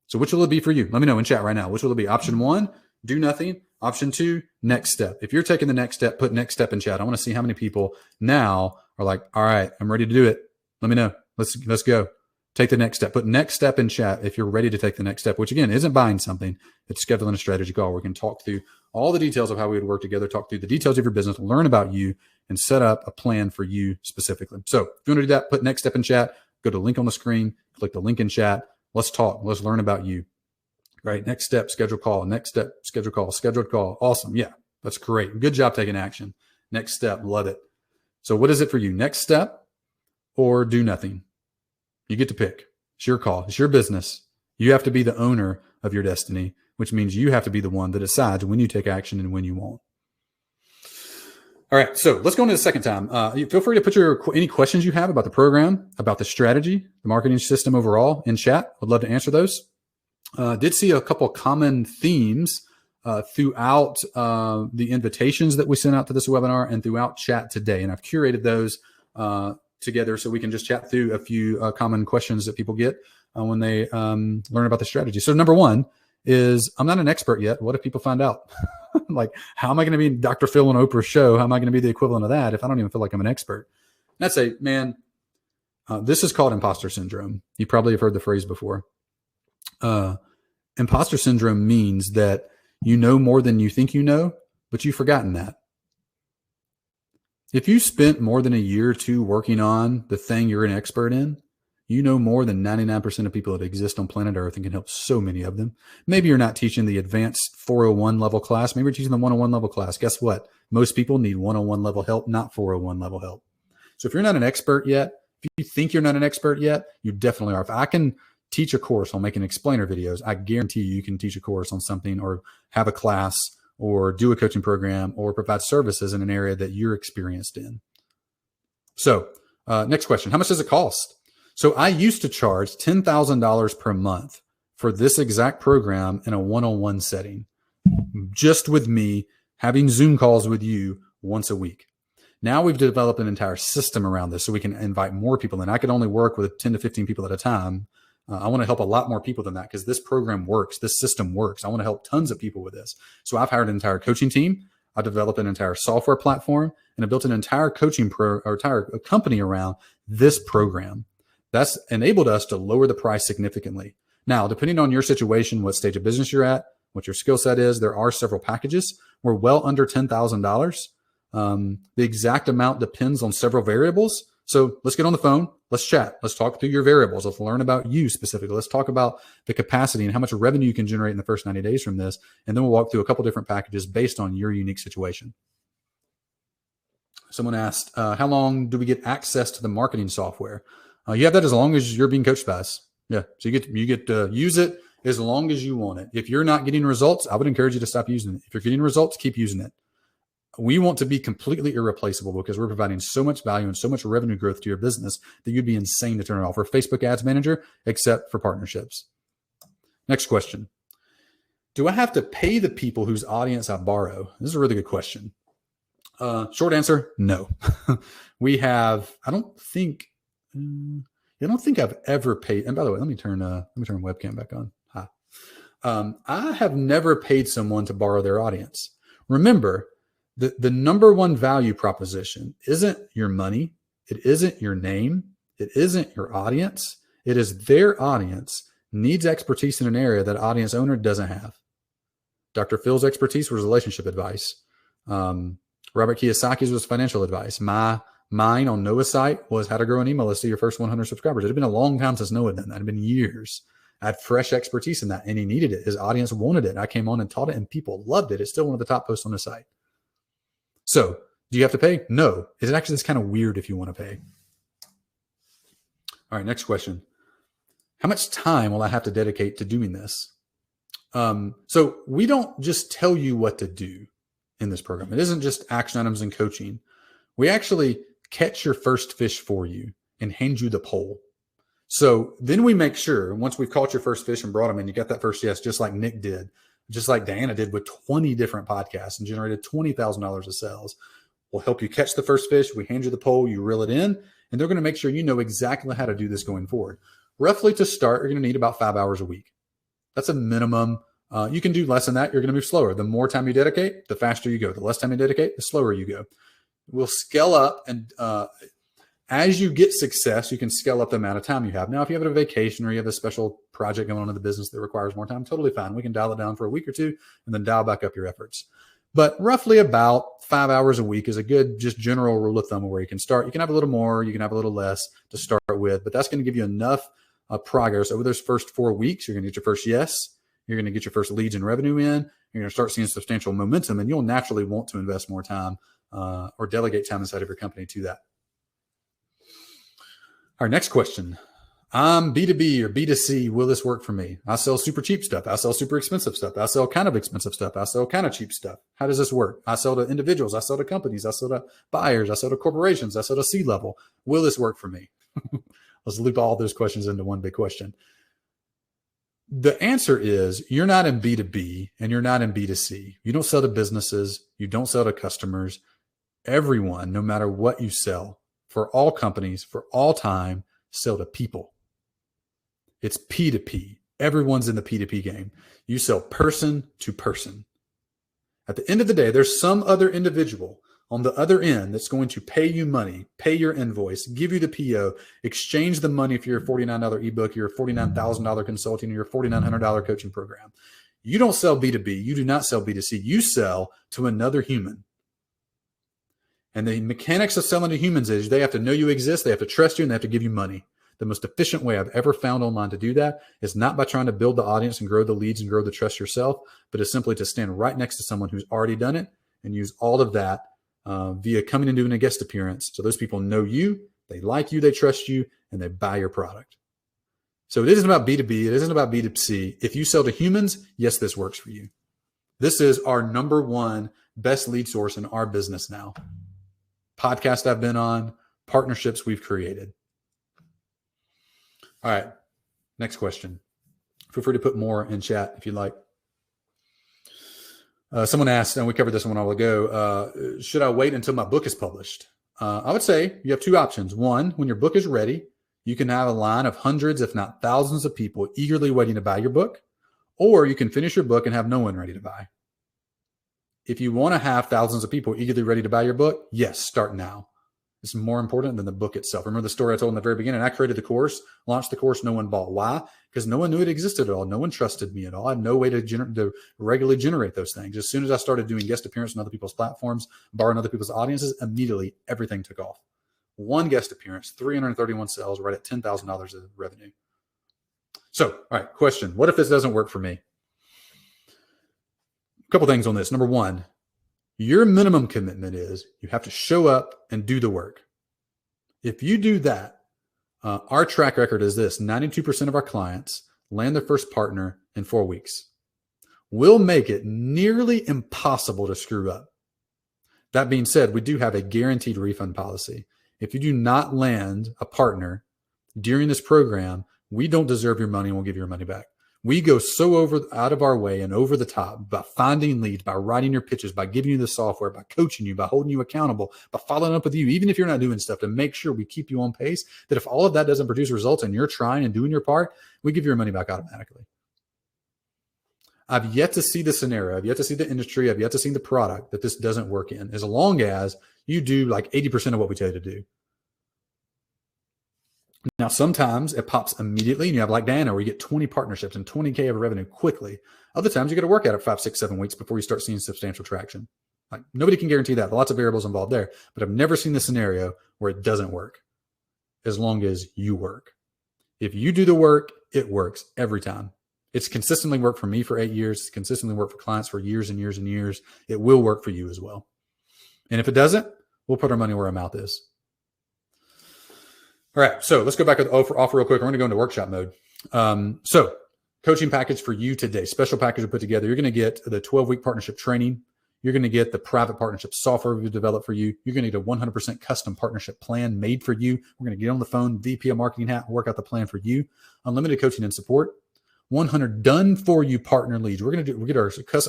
A: So which will it be for you? Let me know in chat right now. Which will it be? Option one, do nothing. Option two, next step. If you're taking the next step, put next step in chat. I want to see how many people now are like, all right, I'm ready to do it. Let me know. Let's go. Take the next step. Put next step in chat if you're ready to take the next step, which again, isn't buying something. It's scheduling a strategy call where we can talk through all the details of how we would work together, talk through the details of your business, learn about you, and set up a plan for you specifically. So if you want to do that, put next step in chat, go to the link on the screen, click the link in chat. Let's talk. Let's learn about you. Right. Next step, schedule call. Next step, schedule call. Scheduled call. Awesome. Yeah, that's great. Good job taking action. Next step. Love it. So what is it for you? Next step or do nothing? You get to pick. It's your call. It's your business. You have to be the owner of your destiny, which means you have to be the one that decides when you take action and when you won't. All right. So let's go into the second time. Feel free to put any questions you have about the program, about the strategy, the marketing system overall in chat. I'd love to answer those. Did see a couple common themes throughout the invitations that we sent out to this webinar and throughout chat today. And I've curated those together so we can just chat through a few common questions that people get when they learn about the strategy. So number one is, I'm not an expert yet. What if people find out? Like, how am I going to be Dr. Phil and Oprah's show? How am I going to be the equivalent of that if I don't even feel like I'm an expert? And I'd say, man, this is called imposter syndrome. You probably have heard the phrase before. Imposter syndrome means that you know more than you think you know, but you've forgotten that. If you spent more than a year or two working on the thing you're an expert in, you know more than 99% of people that exist on planet Earth and can help so many of them. Maybe you're not teaching the advanced 401 level class. Maybe you're teaching the 101 level class. Guess what? Most people need 101 level help, not 401 level help. So if you're not an expert yet, if you think you're not an expert yet, you definitely are. If I can teach a course on making explainer videos, I guarantee you can teach a course on something or have a class or do a coaching program or provide services in an area that you're experienced in. So next question, how much does it cost? So I used to charge $10,000 per month for this exact program in a one-on-one setting, just with me having Zoom calls with you once a week. Now we've developed an entire system around this so we can invite more people in. I could only work with 10 to 15 people at a time. I want to help a lot more people than that because this program works. This system works. I want to help tons of people with this. So I've hired an entire coaching team. I developed an entire software platform and I built an entire entire company around this program. That's enabled us to lower the price significantly. Now, depending on your situation, what stage of business you're at, what your skill set is, there are several packages. We're well under $10,000. The exact amount depends on several variables. So let's get on the phone. Let's chat. Let's talk through your variables. Let's learn about you specifically. Let's talk about the capacity and how much revenue you can generate in the first 90 days from this. And then we'll walk through a couple different packages based on your unique situation. Someone asked, how long do we get access to the marketing software? You have that as long as you're being coached by us. Yeah. So you get to use it as long as you want it. If you're not getting results, I would encourage you to stop using it. If you're getting results, keep using it. We want to be completely irreplaceable because we're providing so much value and so much revenue growth to your business that you'd be insane to turn it off. We're Facebook Ads Manager, except for partnerships. Next question. Do I have to pay the people whose audience I borrow? This is a really good question. Short answer, no. We have, I don't think I've ever paid. And by the way, let me turn webcam back on. Hi. I have never paid someone to borrow their audience. Remember, the number one value proposition isn't your money. It isn't your name. It isn't your audience. It is their audience needs expertise in an area that audience owner doesn't have. Dr. Phil's expertise was relationship advice. Robert Kiyosaki's was financial advice. Mine on Noah's site was how to grow an email list to your first 100 subscribers. It had been a long time since Noah had done that. It had been years. I had fresh expertise in that, and he needed it. His audience wanted it. I came on and taught it, and people loved it. It's still one of the top posts on the site. So, do you have to pay? No. It's actually it's kind of weird if you want to pay. All right, next question. How much time will I have to dedicate to doing this? So we don't just tell you what to do in this program. It isn't just action items and coaching. We actually catch your first fish for you and hand you the pole. So then we make sure once we've caught your first fish and brought them in, you got that first yes, just like Nick did, just like Diana did with 20 different podcasts and generated $20,000 of sales. We'll help you catch the first fish. We hand you the pole, you reel it in, and they're going to make sure you know exactly how to do this going forward. Roughly to start, you're going to need about 5 hours a week. That's a minimum. You can do less than that. You're going to move slower. The more time you dedicate, the faster you go. The less time you dedicate, the slower you go. We'll scale up, and as you get success, you can scale up the amount of time you have. Now, if you have a vacation or you have a special project going on in the business that requires more time, totally fine. We can dial it down for a week or two and then dial back up your efforts. But roughly about 5 hours a week is a good, just general rule of thumb of where you can start. You can have a little more, you can have a little less to start with, but that's going to give you enough progress over those first 4 weeks. You're going to get your first yes. You're going to get your first leads and revenue in. You're going to start seeing substantial momentum, and you'll naturally want to invest more time or delegate time inside of your company to that. Our next question. I'm B2B or B2C. Will this work for me? I sell super cheap stuff. I sell super expensive stuff. I sell kind of expensive stuff. I sell kind of cheap stuff. How does this work? I sell to individuals. I sell to companies. I sell to buyers. I sell to corporations. I sell to C-level. Will this work for me? Let's loop all those questions into one big question. The answer is you're not in B2B and you're not in B2C. You don't sell to businesses. You don't sell to customers. Everyone, no matter what you sell, for all companies, for all time, sell to people. It's P2P. Everyone's in the P2P game. You sell person to person. At the end of the day, there's some other individual on the other end that's going to pay you money, pay your invoice, give you the PO, exchange the money for your $49 ebook, your $49,000 consulting, or your $4,900 coaching program. You don't sell B2B. You do not sell B2C. You sell to another human. And the mechanics of selling to humans is they have to know you exist, they have to trust you, and they have to give you money. The most efficient way I've ever found online to do that is not by trying to build the audience and grow the leads and grow the trust yourself, but it's simply to stand right next to someone who's already done it and use all of that via coming and doing a guest appearance. So those people know you, they like you, they trust you, and they buy your product. So it isn't about B2B. It isn't about B2C. If you sell to humans, yes, this works for you. This is our number one best lead source in our business now. Podcast I've been on, partnerships we've created. All right, next question. Feel free to put more in chat if you'd like. Someone asked, and we covered this one a while ago, should I wait until my book is published? I would say you have two options. One, when your book is ready, you can have a line of hundreds, if not thousands of people eagerly waiting to buy your book, or you can finish your book and have no one ready to buy. If you want to have thousands of people eagerly ready to buy your book, yes, start now. It's more important than the book itself. Remember the story I told in the very beginning? I created the course, launched the course, no one bought. Why? Because no one knew it existed at all. No one trusted me at all. I had no way to regularly generate those things. As soon as I started doing guest appearances on other people's platforms, borrowing other people's audiences, immediately everything took off. One guest appearance, 331 sales, right at $10,000 of revenue. So, all right, question. What if this doesn't work for me? A couple things on this. Number one, your minimum commitment is you have to show up and do the work. If you do that, our track record is this: 92% of our clients land their first partner in 4 weeks. We'll make it nearly impossible to screw up. That being said, we do have a guaranteed refund policy. If you do not land a partner during this program, we don't deserve your money and we'll give you your money back. We go so out of our way and over the top by finding leads, by writing your pitches, by giving you the software, by coaching you, by holding you accountable, by following up with you, even if you're not doing stuff, to make sure we keep you on pace, that if all of that doesn't produce results and you're trying and doing your part, we give you your money back automatically. I've yet to see the scenario. I've yet to see the industry. I've yet to see the product that this doesn't work in, as long as you do like 80% of what we tell you to do. Now, sometimes it pops immediately and you have like Diana, where you get 20 partnerships and 20K of revenue quickly. Other times you got to work at it 5, 6, 7 weeks before you start seeing substantial traction. Like, nobody can guarantee that. Lots of variables involved there, but I've never seen the scenario where it doesn't work, as long as you work. If you do the work, it works every time. It's consistently worked for me for 8 years. It's consistently worked for clients for years and years and years. It will work for you as well. And if it doesn't, we'll put our money where our mouth is. All right, so let's go back to the offer real quick. We're going to go into workshop mode. So coaching package for you today, special package we put together. You're going to get the 12-week partnership training. You're going to get the private partnership software we've developed for you. You're going to get a 100% custom partnership plan made for you. We're going to get on the phone, VP of marketing hat, work out the plan for you. Unlimited coaching and support. 100 done for you partner leads. We'll get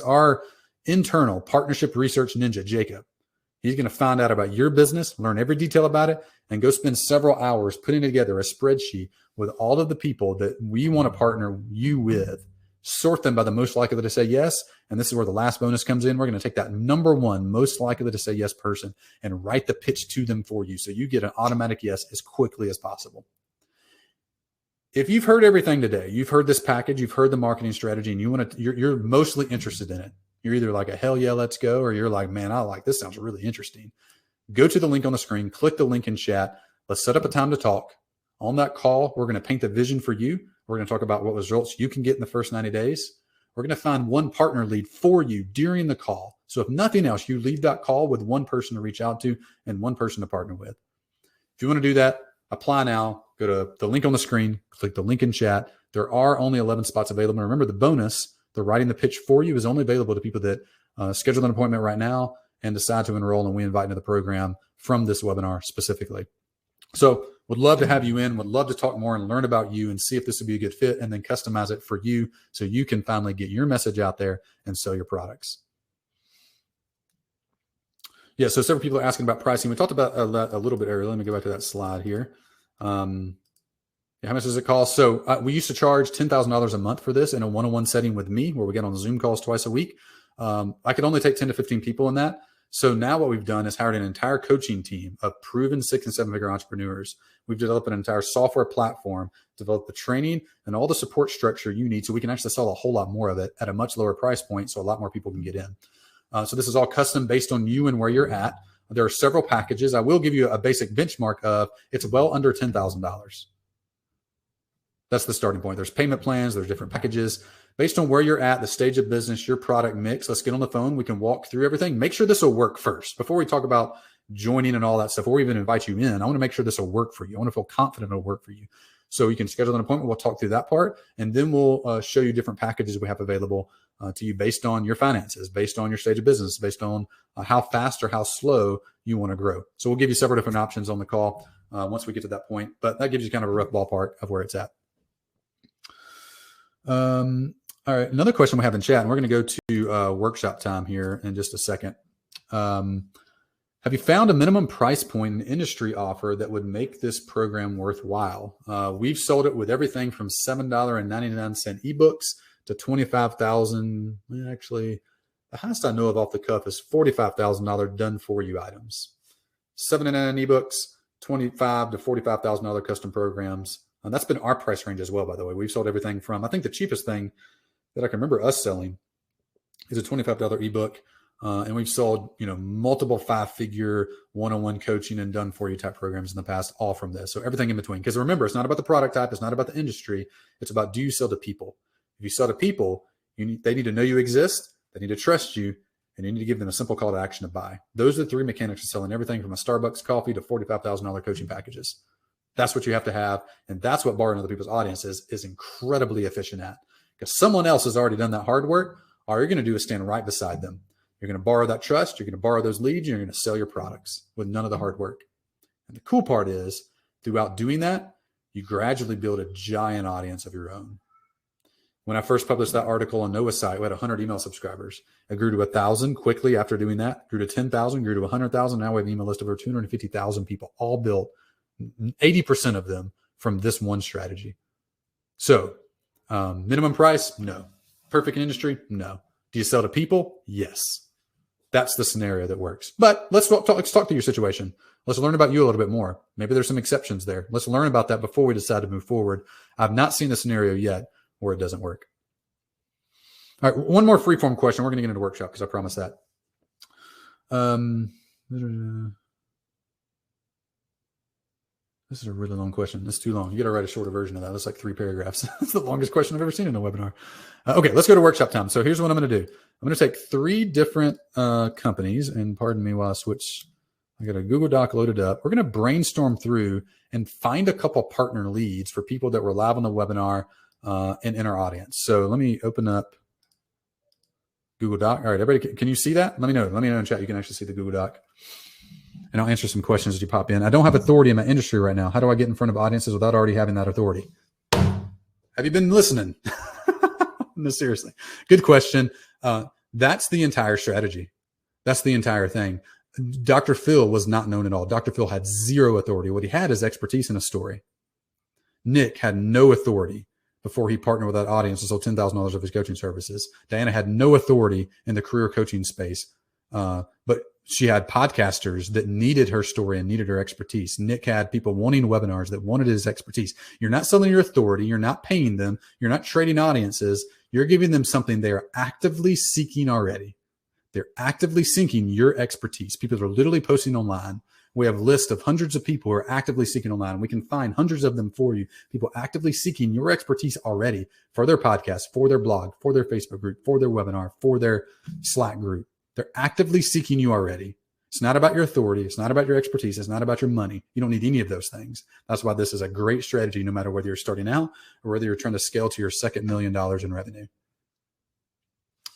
A: our internal partnership research ninja, Jacob. He's going to find out about your business, learn every detail about it, and go spend several hours putting together a spreadsheet with all of the people that we want to partner you with, sort them by the most likely to say yes. And this is where the last bonus comes in. We're going to take that number one most likely to say yes person and write the pitch to them for you, so you get an automatic yes as quickly as possible. If you've heard everything today, you've heard this package, you've heard the marketing strategy, and you're mostly interested in it. You're either like a hell yeah, let's go, or you're like, man, I like this. Sounds really interesting. Go to the link on the screen, click the link in chat. Let's set up a time to talk. On that call, we're going to paint the vision for you. We're going to talk about what results you can get in the first 90 days. We're going to find one partner lead for you during the call. So if nothing else, you leave that call with one person to reach out to and one person to partner with. If you want to do that, apply now. Go to the link on the screen, click the link in chat. There are only 11 spots available. And remember, the bonus, the writing the pitch for you, is only available to people that schedule an appointment right now and decide to enroll, and we invite into the program from this webinar specifically. So would love to have you in, would love to talk more and learn about you and see if this would be a good fit, and then customize it for you so you can finally get your message out there and sell your products. Yeah, so several people are asking about pricing. We talked about a little bit earlier. Let me go back to that slide here. How much does it cost? So we used to charge $10,000 a month for this in a one-on-one setting with me, where we get on Zoom calls twice a week. I could only take 10 to 15 people in that. So now what we've done is hired an entire coaching team of proven 6- and 7-figure entrepreneurs. We've developed an entire software platform, developed the training and all the support structure you need, so we can actually sell a whole lot more of it at a much lower price point, so a lot more people can get in. So this is all custom based on you and where you're at. There are several packages. I will give you a basic benchmark of it's well under $10,000. That's the starting point. There's payment plans. There's different packages based on where you're at, the stage of business, your product mix. Let's get on the phone. We can walk through everything. Make sure this will work first before we talk about joining and all that stuff, or we even invite you in. I want to make sure this will work for you. I want to feel confident it'll work for you. So you can schedule an appointment. We'll talk through that part, and then we'll show you different packages we have available to you based on your finances, based on your stage of business, based on how fast or how slow you want to grow. So we'll give you several different options on the call once we get to that point, but that gives you kind of a rough ballpark of where it's at. All right, another question we have in chat, and we're going to go to workshop time here in just a second. Have you found a minimum price point in industry offer that would make this program worthwhile? We've sold it with everything from $7.99 ebooks to $25,000. Actually, the highest I know of off the cuff is $45,000 done for you items. $7.99 ebooks, $25,000 to $45,000 custom programs. And that's been our price range as well, by the way. We've sold everything from, I think the cheapest thing that I can remember us selling is a $25 ebook. And we've sold, multiple 5-figure one-on-one coaching and done for you type programs in the past, all from this. So everything in between. Because remember, it's not about the product type. It's not about the industry. It's about, do you sell to people? If you sell to people, they need to know you exist. They need to trust you. And you need to give them a simple call to action to buy. Those are the 3 mechanics of selling everything from a Starbucks coffee to $45,000 coaching packages. That's what you have to have. And that's what borrowing other people's audience is incredibly efficient at. Because someone else has already done that hard work. All you're going to do is stand right beside them. You're going to borrow that trust. You're going to borrow those leads. And you're going to sell your products with none of the hard work. And the cool part is, throughout doing that, you gradually build a giant audience of your own. When I first published that article on Noah's site, we had 100 email subscribers. It grew to 1,000 quickly after doing that, grew to 10,000, grew to 100,000. Now we have an email list of over 250,000 people, all built, 80% of them from this one strategy. So minimum price, no. Perfect in industry? No. Do you sell to people? Yes. That's the scenario that works. But let's talk to your situation. Let's learn about you a little bit more. Maybe there's some exceptions there. Let's learn about that before we decide to move forward. I've not seen a scenario yet where it doesn't work. All right, one more free-form question. We're going to get into workshop because I promised that. This is a really long question. It's too long. You got to write a shorter version of that. That's like 3 paragraphs. That's the longest question I've ever seen in a webinar. Okay, let's go to workshop time. So here's what I'm going to do. I'm going to take 3 different companies, and pardon me while I switch. I got a Google Doc loaded up. We're going to brainstorm through and find a couple partner leads for people that were live on the webinar and in our audience. So let me open up Google Doc. All right, everybody, can you see that? Let me know. Let me know in chat. You can actually see the Google Doc. And I'll answer some questions as you pop in. I don't have authority in my industry right now. How do I get in front of audiences without already having that authority? Have you been listening? No, seriously. Good question. That's the entire strategy. That's the entire thing. Dr. Phil was not known at all. Dr. Phil had 0 authority. What he had is expertise in a story. Nick had no authority before he partnered with that audience and sold $10,000 of his coaching services. Diana had no authority in the career coaching space, but she had podcasters that needed her story and needed her expertise. Nick had people wanting webinars that wanted his expertise. You're not selling your authority. You're not paying them. You're not trading audiences. You're giving them something they are actively seeking already. They're actively seeking your expertise. People are literally posting online. We have a list of hundreds of people who are actively seeking online. We can find hundreds of them for you. People actively seeking your expertise already for their podcast, for their blog, for their Facebook group, for their webinar, for their Slack group. They're actively seeking you already. It's not about your authority. It's not about your expertise. It's not about your money. You don't need any of those things. That's why this is a great strategy, no matter whether you're starting out or whether you're trying to scale to your second $1 million in revenue.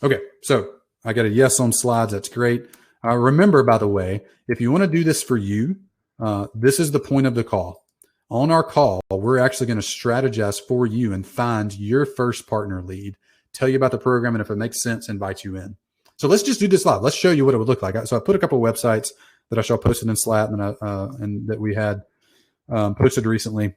A: Okay, so I got a yes on slides. That's great. Remember, by the way, if you want to do this for you, this is the point of the call. On our call, we're actually going to strategize for you and find your first partner lead, tell you about the program, and if it makes sense, invite you in. So let's just do this live. Let's show you what it would look like. So I put a couple of websites that I saw posted in Slack and that we had posted recently.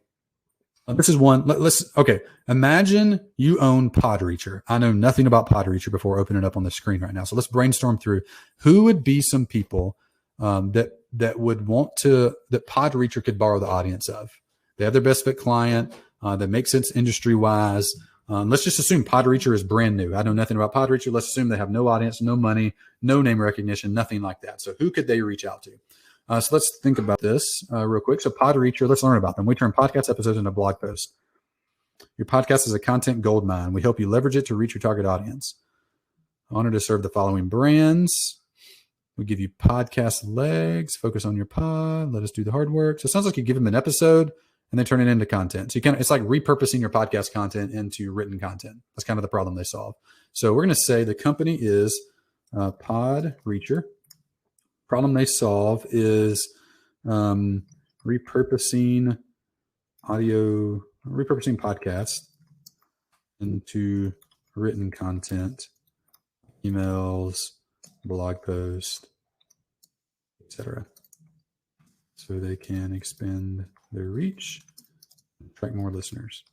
A: This is one. Okay. Imagine you own Podreacher. I know nothing about Podreacher before opening it up on the screen right now. So let's brainstorm through who would be some people that would want to, that Podreacher could borrow the audience of. They have their best fit client that makes sense industry wise. Let's just assume Podreacher is brand new. I know nothing about Podreacher. Let's assume they have no audience, no money, no name recognition, nothing like that. So who could they reach out to? So let's think about this real quick. So Podreacher, let's learn about them. We turn podcast episodes into blog posts. Your podcast is a content goldmine. We help you leverage it to reach your target audience. Honored to serve the following brands. We give you podcast legs. Focus on your pod. Let us do the hard work. So it sounds like you give them an episode and then turn it into content. So it's like repurposing your podcast content into written content. That's kind of the problem they solve. So we're going to say the company is Podreacher. Problem they solve is repurposing podcasts into written content, emails, blog posts, etc. So they can expand their reach, attract more listeners.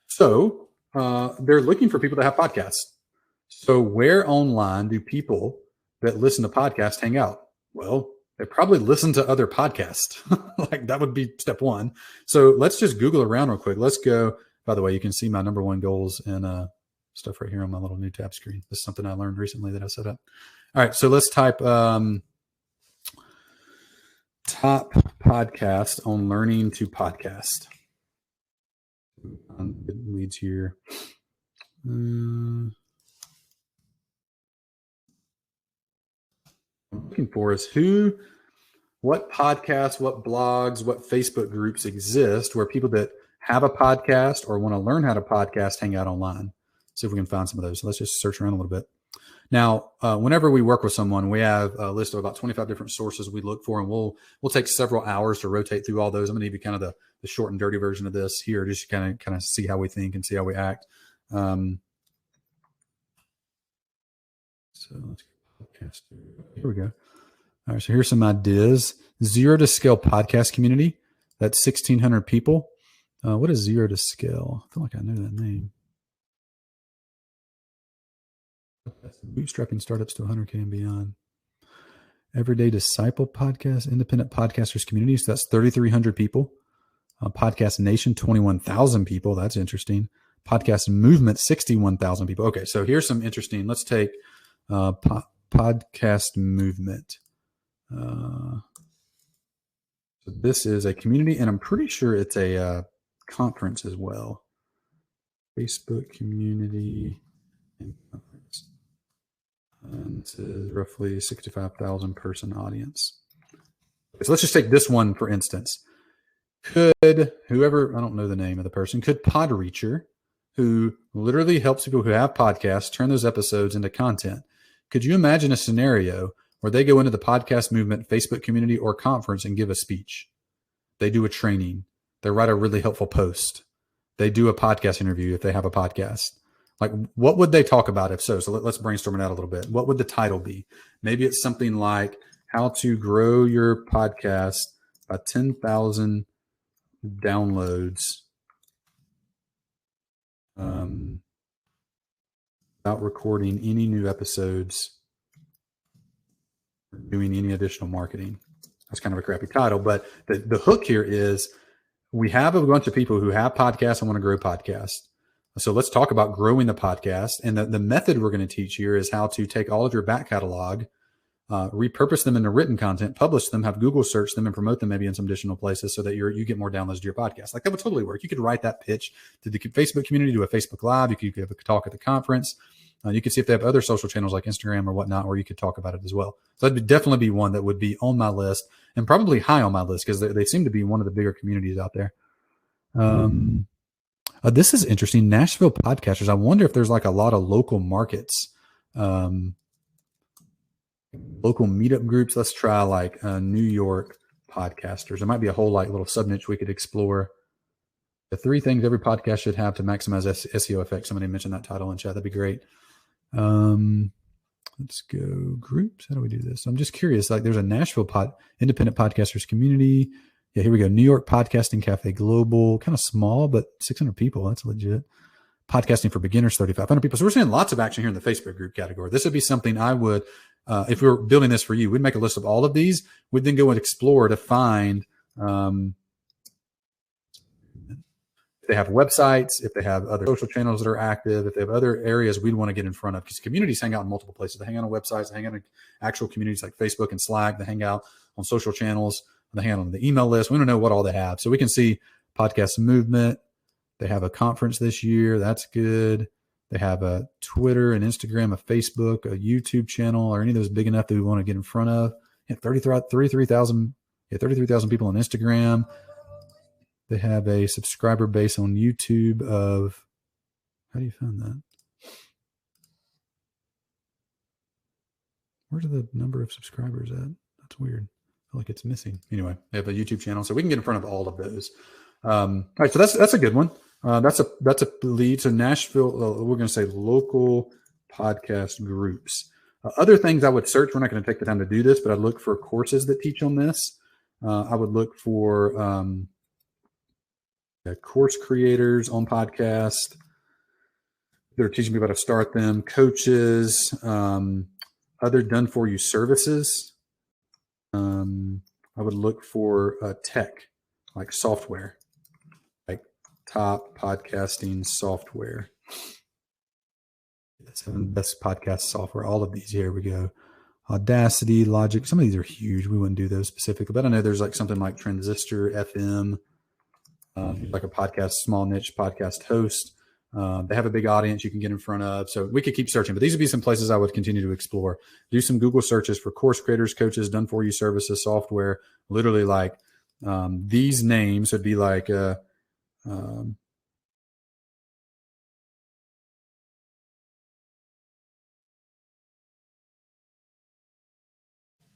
A: So they're looking for people that have podcasts. So where online do people that listen to podcasts hang out? Well, they probably listen to other podcasts. Like that would be step one. So let's just Google around real quick. Let's go. By the way, you can see my number 1 goals and stuff right here on my little new tab screen. This is something I learned recently that I set up. All right. So let's type top podcast on learning to podcast. Good leads here. I'm looking for is what podcasts, what blogs, what Facebook groups exist where people that have a podcast or want to learn how to podcast hang out online. See if we can find some of those. So let's just search around a little bit. Now, whenever we work with someone, we have a list of about 25 different sources we look for, and we'll take several hours to rotate through all those. I'm going to give you kind of the short and dirty version of this here, just to kind of see how we think and see how we act. So let's podcast. Here we go. All right, so here's some ideas. Zero to Scale podcast community. That's 1,600 people. What is Zero to Scale? I feel like I know that name. Bootstrapping startups to 100K and beyond. Everyday Disciple podcast, independent podcasters community. So that's 3,300 people. Podcast Nation, 21,000 people. That's interesting. Podcast Movement, 61,000 people. Okay, so here's some interesting. Let's take Podcast Movement. So this is a community, and I'm pretty sure it's a conference as well. Facebook community and conference. And this is roughly 65,000 person audience. So let's just take this one for instance. Could whoever, I don't know the name of the person, could Podreacher, who literally helps people who have podcasts turn those episodes into content. Could you imagine a scenario where they go into the podcast movement, Facebook community, or conference and give a speech? They do a training. They write a really helpful post. They do a podcast interview if they have a podcast. Like, what would they talk about if so? So let's brainstorm it out a little bit. What would the title be? Maybe it's something like how to grow your podcast by 10,000 downloads without recording any new episodes or doing any additional marketing. That's kind of a crappy title, but the hook here is we have a bunch of people who have podcasts and want to grow podcasts. So let's talk about growing the podcast. And the method we're going to teach here is how to take all of your back catalog, repurpose them into written content, publish them, have Google search them, and promote them maybe in some additional places so that you get more downloads to your podcast. Like, that would totally work. You could write that pitch to the Facebook community, do a Facebook Live. You could have a talk at the conference. You could see if they have other social channels like Instagram or whatnot, where you could talk about it as well. So that'd definitely be one that would be on my list, and probably high on my list, because they seem to be one of the bigger communities out there. This is interesting. Nashville podcasters. I wonder if there's like a lot of local markets, local meetup groups. Let's try like New York podcasters. There might be a whole like little sub niche we could explore. The 3 things every podcast should have to maximize SEO effect. Somebody mentioned that title in chat. That'd be great. Let's go groups. How do we do this? I'm just curious. Like, there's a Nashville independent podcasters community. Yeah, here we go. New York Podcasting Cafe Global, kind of small, but 600 people. That's legit. Podcasting for Beginners, 3,500 people. So we're seeing lots of action here in the Facebook group category. This would be something I would, if we were building this for you, we'd make a list of all of these. We'd then go and explore to find if they have websites, if they have other social channels that are active, if they have other areas we'd want to get in front of, because communities hang out in multiple places. They hang out on websites, they hang out in actual communities like Facebook and Slack, they hang out on social channels, they hang out on the email list. We don't know what all they have. So we can see Podcast Movement. They have a conference this year. That's good. They have a Twitter, an Instagram, a Facebook, a YouTube channel. Are any of those big enough that we want to get in front of? Yeah, 33,000 people on Instagram. They have a subscriber base on YouTube of, how do you find that? Where's the number of subscribers at? That's weird. I feel like it's missing. Anyway, they have a YouTube channel, so we can get in front of all of those. All right, so that's a good one. That's a lead. So Nashville, we're going to say local podcast groups. Other things I would search. We're not going to take the time to do this, but I'd look for courses that teach on this. I would look for course creators on podcast. They're teaching people how to start them. Coaches, other done-for-you services. I would look for tech, like software, like top podcasting software. That's the best podcast software. All of these. Here we go. Audacity, Logic. Some of these are huge. We wouldn't do those specifically, but I know there's like something like Transistor FM, like a podcast, small niche podcast host. They have a big audience you can get in front of. So we could keep searching, but these would be some places I would continue to explore. Do some Google searches for course creators, coaches, done-for-you services, software. Literally like these names would be like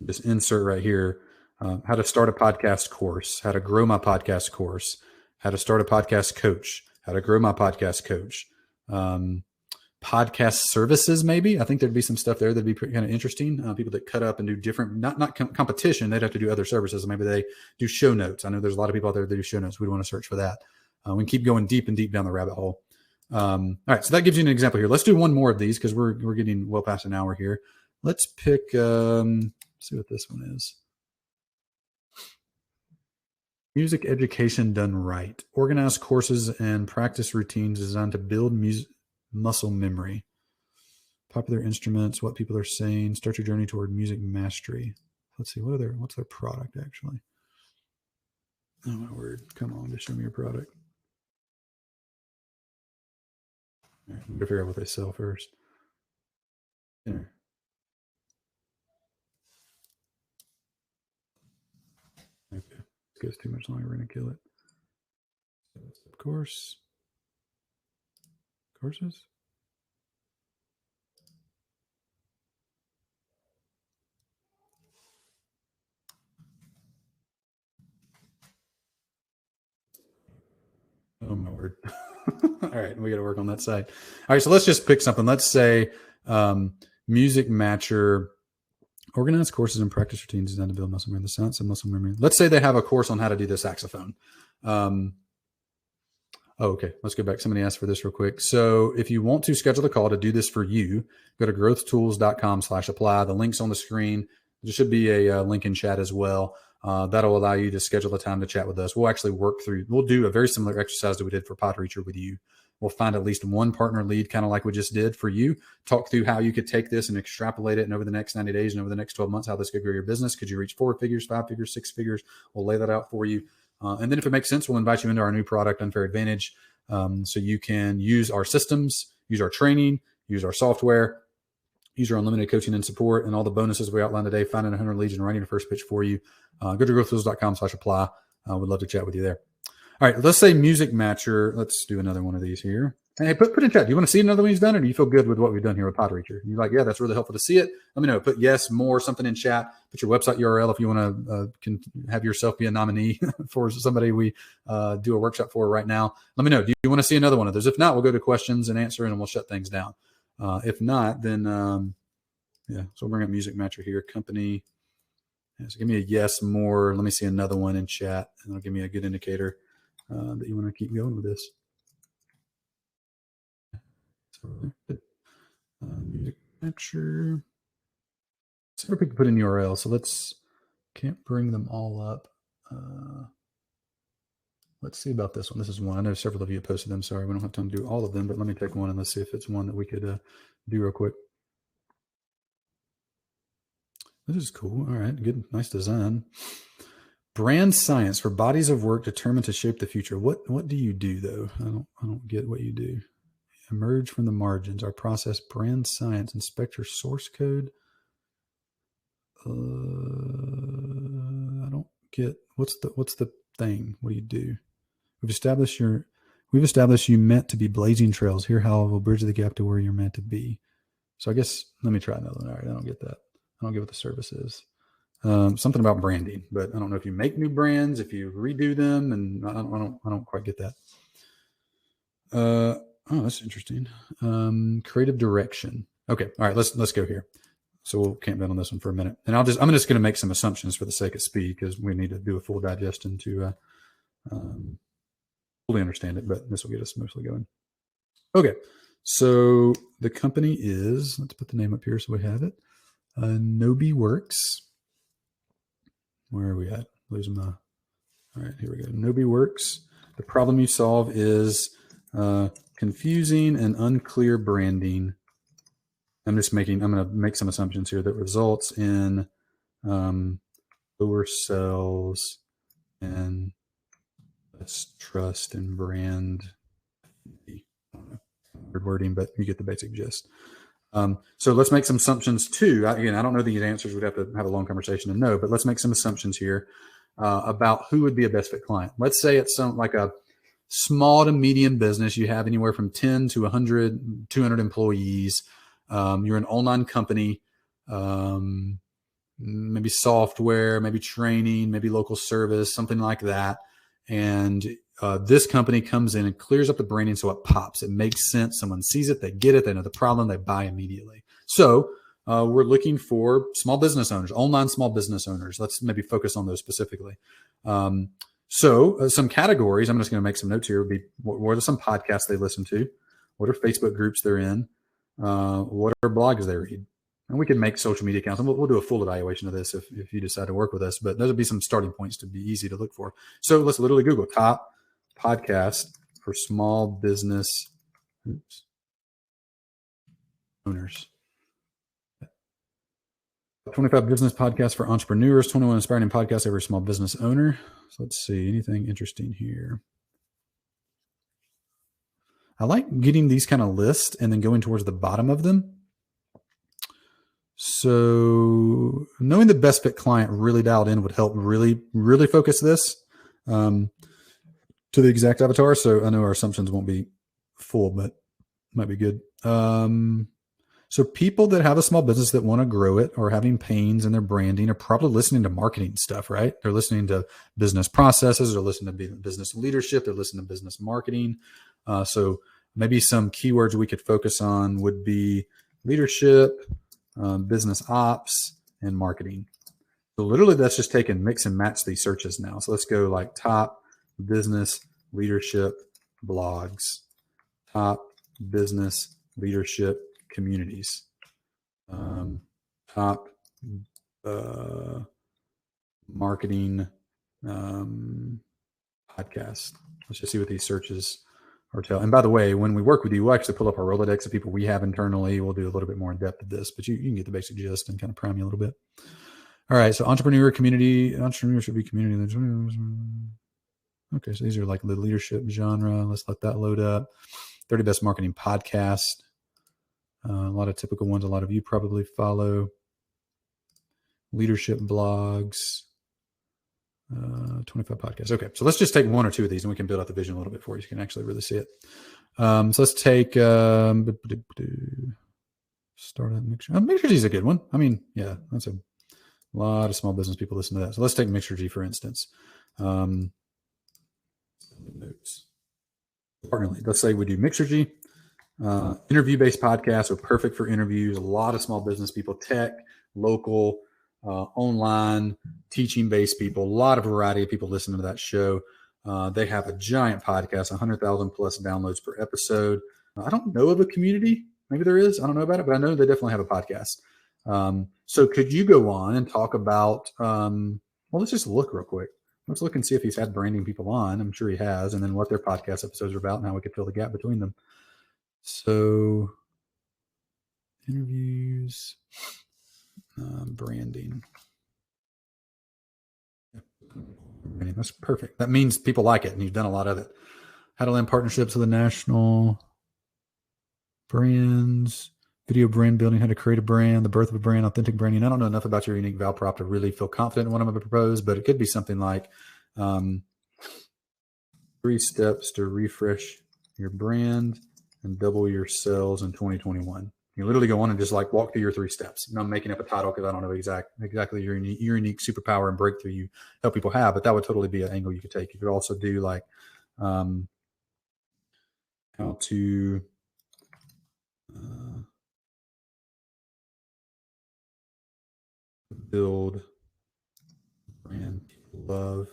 A: just insert right here, how to start a podcast course, how to grow my podcast course, how to start a podcast coach, how to grow my podcast coach, podcast services. Maybe I think there'd be some stuff there that'd be kind of interesting. People that cut up and do different, not competition. They'd have to do other services. Maybe they do show notes. I know there's a lot of people out there that do show notes. We'd want to search for that. We can keep going deep and deep down the rabbit hole. All right, so that gives you an example here. Let's do one more of these because we're getting well past an hour here. Let's pick, see what this one is. Music education done right. Organized courses and practice routines designed to build muscle memory. Popular instruments, what people are saying. Start your journey toward music mastery. Let's see, what's their product actually? Oh my word! Come on, just show me your product. All right, I'm gonna figure out what they sell first. There. Okay, this goes too much longer. We're gonna kill it. Of course, courses. Oh my word! All right, we got to work on that side. All right, so let's just pick something. Let's say Music Matcher. Organized courses and practice routines designed to build muscle memory. The science of muscle memory. Let's say they have a course on how to do the saxophone. Okay. Let's go back. Somebody asked for this real quick. So if you want to schedule a call to do this for you, go to growthtools.com/apply. The link's on the screen. There should be a link in chat as well. That'll allow you to schedule a time to chat with us. We'll actually we'll do a very similar exercise that we did for Podreacher with you. We'll find at least one partner lead, kind of like we just did for you. Talk through how you could take this and extrapolate it, and over the next 90 days and over the next 12 months, how this could grow your business. Could you reach 4 figures, 5 figures, 6 figures? We'll lay that out for you. And then if it makes sense, we'll invite you into our new product, Unfair Advantage. So you can use our systems, use our training, use our software, use our unlimited coaching and support, and all the bonuses we outlined today, finding 100 leads and writing a first pitch for you. Go to growthtools.com/apply. We'd love to chat with you there. All right, let's say Music Matcher. Let's do another one of these here. Hey, put in chat. Do you want to see another one he's done, or do you feel good with what we've done here with Podreacher? You're like, yeah, that's really helpful to see it. Let me know. Put yes, more, something in chat. Put your website URL if you want to can have yourself be a nominee for somebody we do a workshop for right now. Let me know. Do you want to see another one of those? If not, we'll go to questions and answer, and we'll shut things down. If not, then yeah. So we'll bring up Music Matcher here. Company. Yeah, so give me a yes, more. Let me see another one in chat, and it'll give me a good indicator that you want to keep going with this. Music Matcher. See if we can put in URL. So can't bring them all up. Let's see about this one. This is one. I know several of you posted them. Sorry, we don't have time to do all of them, but let me take one and let's see if it's one that we could do real quick. This is cool. All right, good, nice design. Brand science for bodies of work determined to shape the future. What do you do though? I don't get what you do. Emerge from the margins. Our process, brand science. Inspect your source code. I don't get what's the thing. What do you do? We've established you meant to be blazing trails. Here, how we'll bridge the gap to where you're meant to be. So I guess let me try another one. All right, I don't get that. I don't get what the service is. Something about branding, but I don't know if you make new brands, if you redo them, and I don't quite get that. Oh, that's interesting. Creative direction. Okay, all right. Let's go here. So we'll camp down on this one for a minute, and I'm just going to make some assumptions for the sake of speed because we need to do a full digestion to fully understand it. But this will get us mostly going. Okay, so the company is. Let's put the name up here so we have it. Nobi Works. Where are we at? Losing my. All right, here we go. Nobi Works. The problem you solve is confusing and unclear branding. I'm going to make some assumptions here that results in lower sales and less trust in brand. Weird wording, but you get the basic gist. So let's make some assumptions too. Again, I don't know these answers. We'd have to have a long conversation to know, but let's make some assumptions here about who would be a best fit client. Let's say it's like a small to medium business. You have anywhere from 10 to 100, 200 employees. You're an online company, maybe software, maybe training, maybe local service, something like that. And this company comes in and clears up the branding so it pops. It makes sense. Someone sees it, they get it, they know the problem, they buy immediately. So we're looking for small business owners, online small business owners. Let's maybe focus on those specifically. So some categories, I'm just going to make some notes here, would be what are some podcasts they listen to? what are Facebook groups they're in, what are blogs they read. And we can make social media accounts, and we'll do a full evaluation of this if you decide to work with us. But those would be some starting points to be easy to look for. So let's literally Google top podcast for small business owners. 25 business podcasts for entrepreneurs, 21 inspiring podcasts every small business owner. So let's see, anything interesting here. I like getting these kind of lists and then going towards the bottom of them. So knowing the best fit client really dialed in would help really, really focus this to the exact avatar. So I know our assumptions won't be full, but might be good. So people that have a small business that want to grow it or having pains in their branding are probably listening to marketing stuff, right? They're listening to business processes, they're listening to business leadership, they're listening to business marketing. So maybe some keywords we could focus on would be leadership, business ops, and marketing. So literally that's just take and mix and match these searches now. So let's go like top business leadership blogs, top business leadership communities, top marketing podcast. Let's just see what these searches are telling. And by the way, when we work with you, we'll actually pull up our Rolodex of people we have internally. We'll do a little bit more in depth of this, but you can get the basic gist and kind of prime you a little bit. All right. So entrepreneur community, entrepreneurship be community. Okay. So these are like the leadership genre. Let's let that load up. 30 best marketing podcast. A lot of typical ones. A lot of you probably follow. Leadership blogs. 25 podcasts. Okay. So let's just take one or two of these and we can build out the vision a little bit for you so you can actually really see it. So let's take startup mixture. Mixergy is a good one. I mean, yeah, that's a lot of small business people listen to that. So let's take Mixergy, for instance. Notes. Partner lead. Let's say we do Mixergy. Interview-based podcasts are perfect for interviews. A lot of small business people, tech, local, online, teaching-based people. A lot of variety of people listening to that show. They have a giant podcast, 100,000 plus downloads per episode. I don't know of a community. Maybe there is. I don't know about it, but I know they definitely have a podcast. So could you go on and talk about, well, let's just look real quick. Let's look and see if he's had branding people on. I'm sure he has, and then what their podcast episodes are about and how we could fill the gap between them. So interviews, branding. That's perfect. That means people like it and you've done a lot of it. How to land partnerships with the national brands, video brand building, how to create a brand, the birth of a brand, authentic branding. I don't know enough about your unique val prop to really feel confident in what I'm going to propose, but it could be something like 3 steps to refresh your brand and double your sales in 2021. You literally go on and just like walk through your 3 steps. And I'm making up a title because I don't know exactly your unique superpower and breakthrough you help people have, but that would totally be an angle you could take. You could also do like how to build brand people love.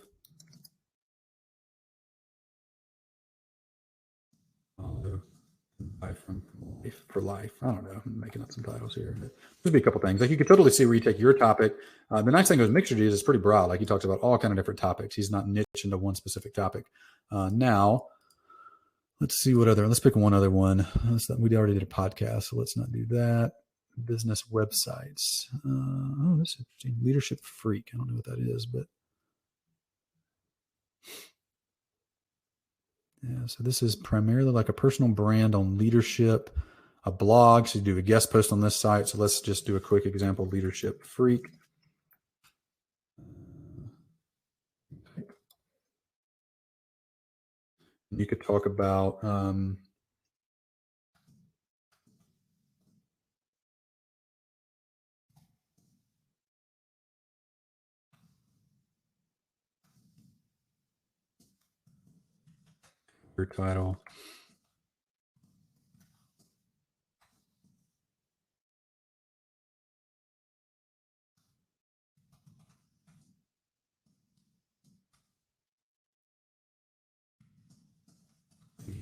A: From life for life. I don't know. I'm making up some titles here. There'd be a couple things. Like you could totally see where you take your topic. The nice thing with Mixergy is it's pretty broad. Like he talks about all kind of different topics. He's not niche into one specific topic. Now, let's see what other. Let's pick one other one. We already did a podcast, so let's not do that. Business websites. Oh, this is interesting. Leadership Freak. I don't know what that is, but yeah. So this is primarily like a personal brand on leadership. A blog, so you do a guest post on this site. So let's just do a quick example, Leadership Freak. You could talk about your title.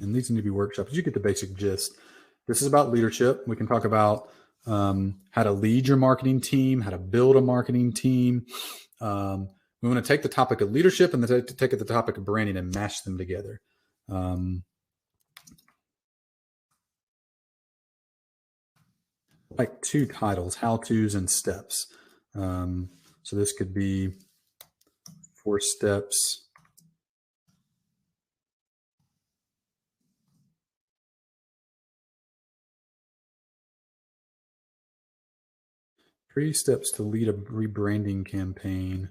A: and these need to be workshops. You get the basic gist. This is about leadership. We can talk about how to lead your marketing team, how to build a marketing team. We want to take the topic of leadership and take the topic of branding and mash them together. Like 2 titles, how-tos and steps. So this could be 4 steps. 3 steps to lead a rebranding campaign.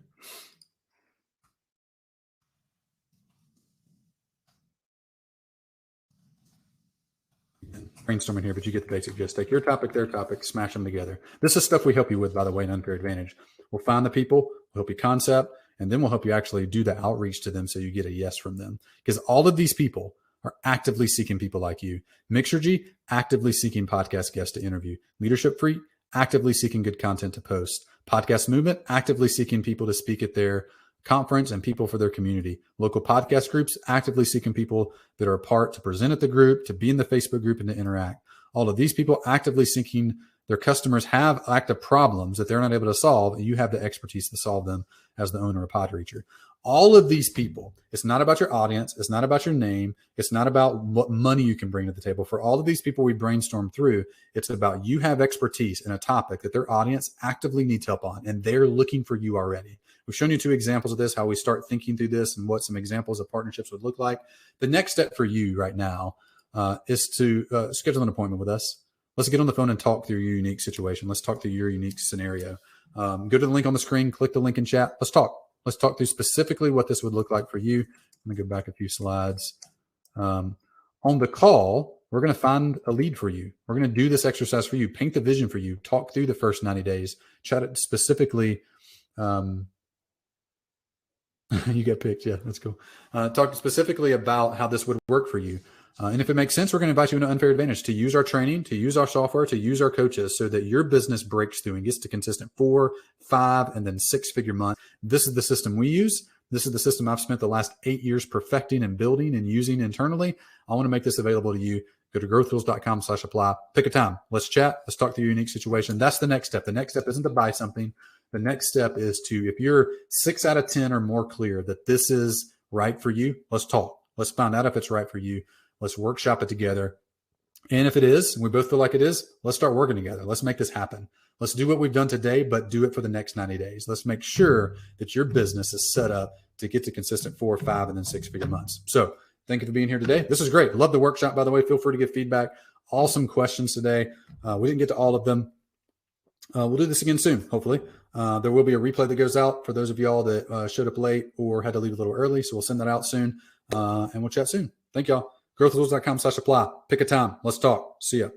A: Brainstorming here, but you get the basic gist. Take your topic, their topic, smash them together. This is stuff we help you with, by the way, in Unfair Advantage. We'll find the people, we'll help you concept, and then we'll help you actually do the outreach to them so you get a yes from them. Because all of these people are actively seeking people like you. Mixergy, actively seeking podcast guests to interview. Leadership Freak, actively seeking good content to post. Podcast Movement, actively seeking people to speak at their conference and people for their community. Local podcast groups, actively seeking people that are a part to present at the group, to be in the Facebook group, and to interact. All of these people actively seeking their customers have active problems that they're not able to solve, and you have the expertise to solve them as the owner of Podreacher. All of these people, it's not about your audience, it's not about your name, it's not about what money you can bring to the table. For all of these people we brainstorm through, it's about you have expertise in a topic that their audience actively needs help on, and they're looking for you already. We've shown you 2 examples of this, how we start thinking through this and what some examples of partnerships would look like. The next step for you right now is to schedule an appointment with us. Let's get on the phone and talk through your unique situation. Let's talk through your unique scenario. Go to the link on the screen, click the link in chat. Let's talk. Let's talk through specifically what this would look like for you. Let me go back a few slides. On the call, we're going to find a lead for you. We're going to do this exercise for you, paint the vision for you, talk through the first 90 days, chat it specifically. You get picked. Yeah, that's cool. Talk specifically about how this would work for you. And if it makes sense, we're going to invite you into Unfair Advantage to use our training, to use our software, to use our coaches so that your business breaks through and gets to consistent 4, 5, and then 6-figure month. This is the system we use. This is the system I've spent the last 8 years perfecting and building and using internally. I want to make this available to you. Go to growthwheels.com/apply. Pick a time. Let's chat. Let's talk through your unique situation. That's the next step. The next step isn't to buy something. The next step is to, if you're 6 out of 10 or more clear that this is right for you, let's talk. Let's find out if it's right for you. Let's workshop it together. And if it is, and we both feel like it is, let's start working together. Let's make this happen. Let's do what we've done today, but do it for the next 90 days. Let's make sure that your business is set up to get to consistent 4, 5, and then 6-figure months. So thank you for being here today. This is great. Love the workshop, by the way. Feel free to give feedback. Awesome questions today. We didn't get to all of them. We'll do this again soon, hopefully. There will be a replay that goes out for those of y'all that showed up late or had to leave a little early. So we'll send that out soon, and we'll chat soon. Thank y'all. growthwheels.com/apply. Pick a time. Let's talk. See ya.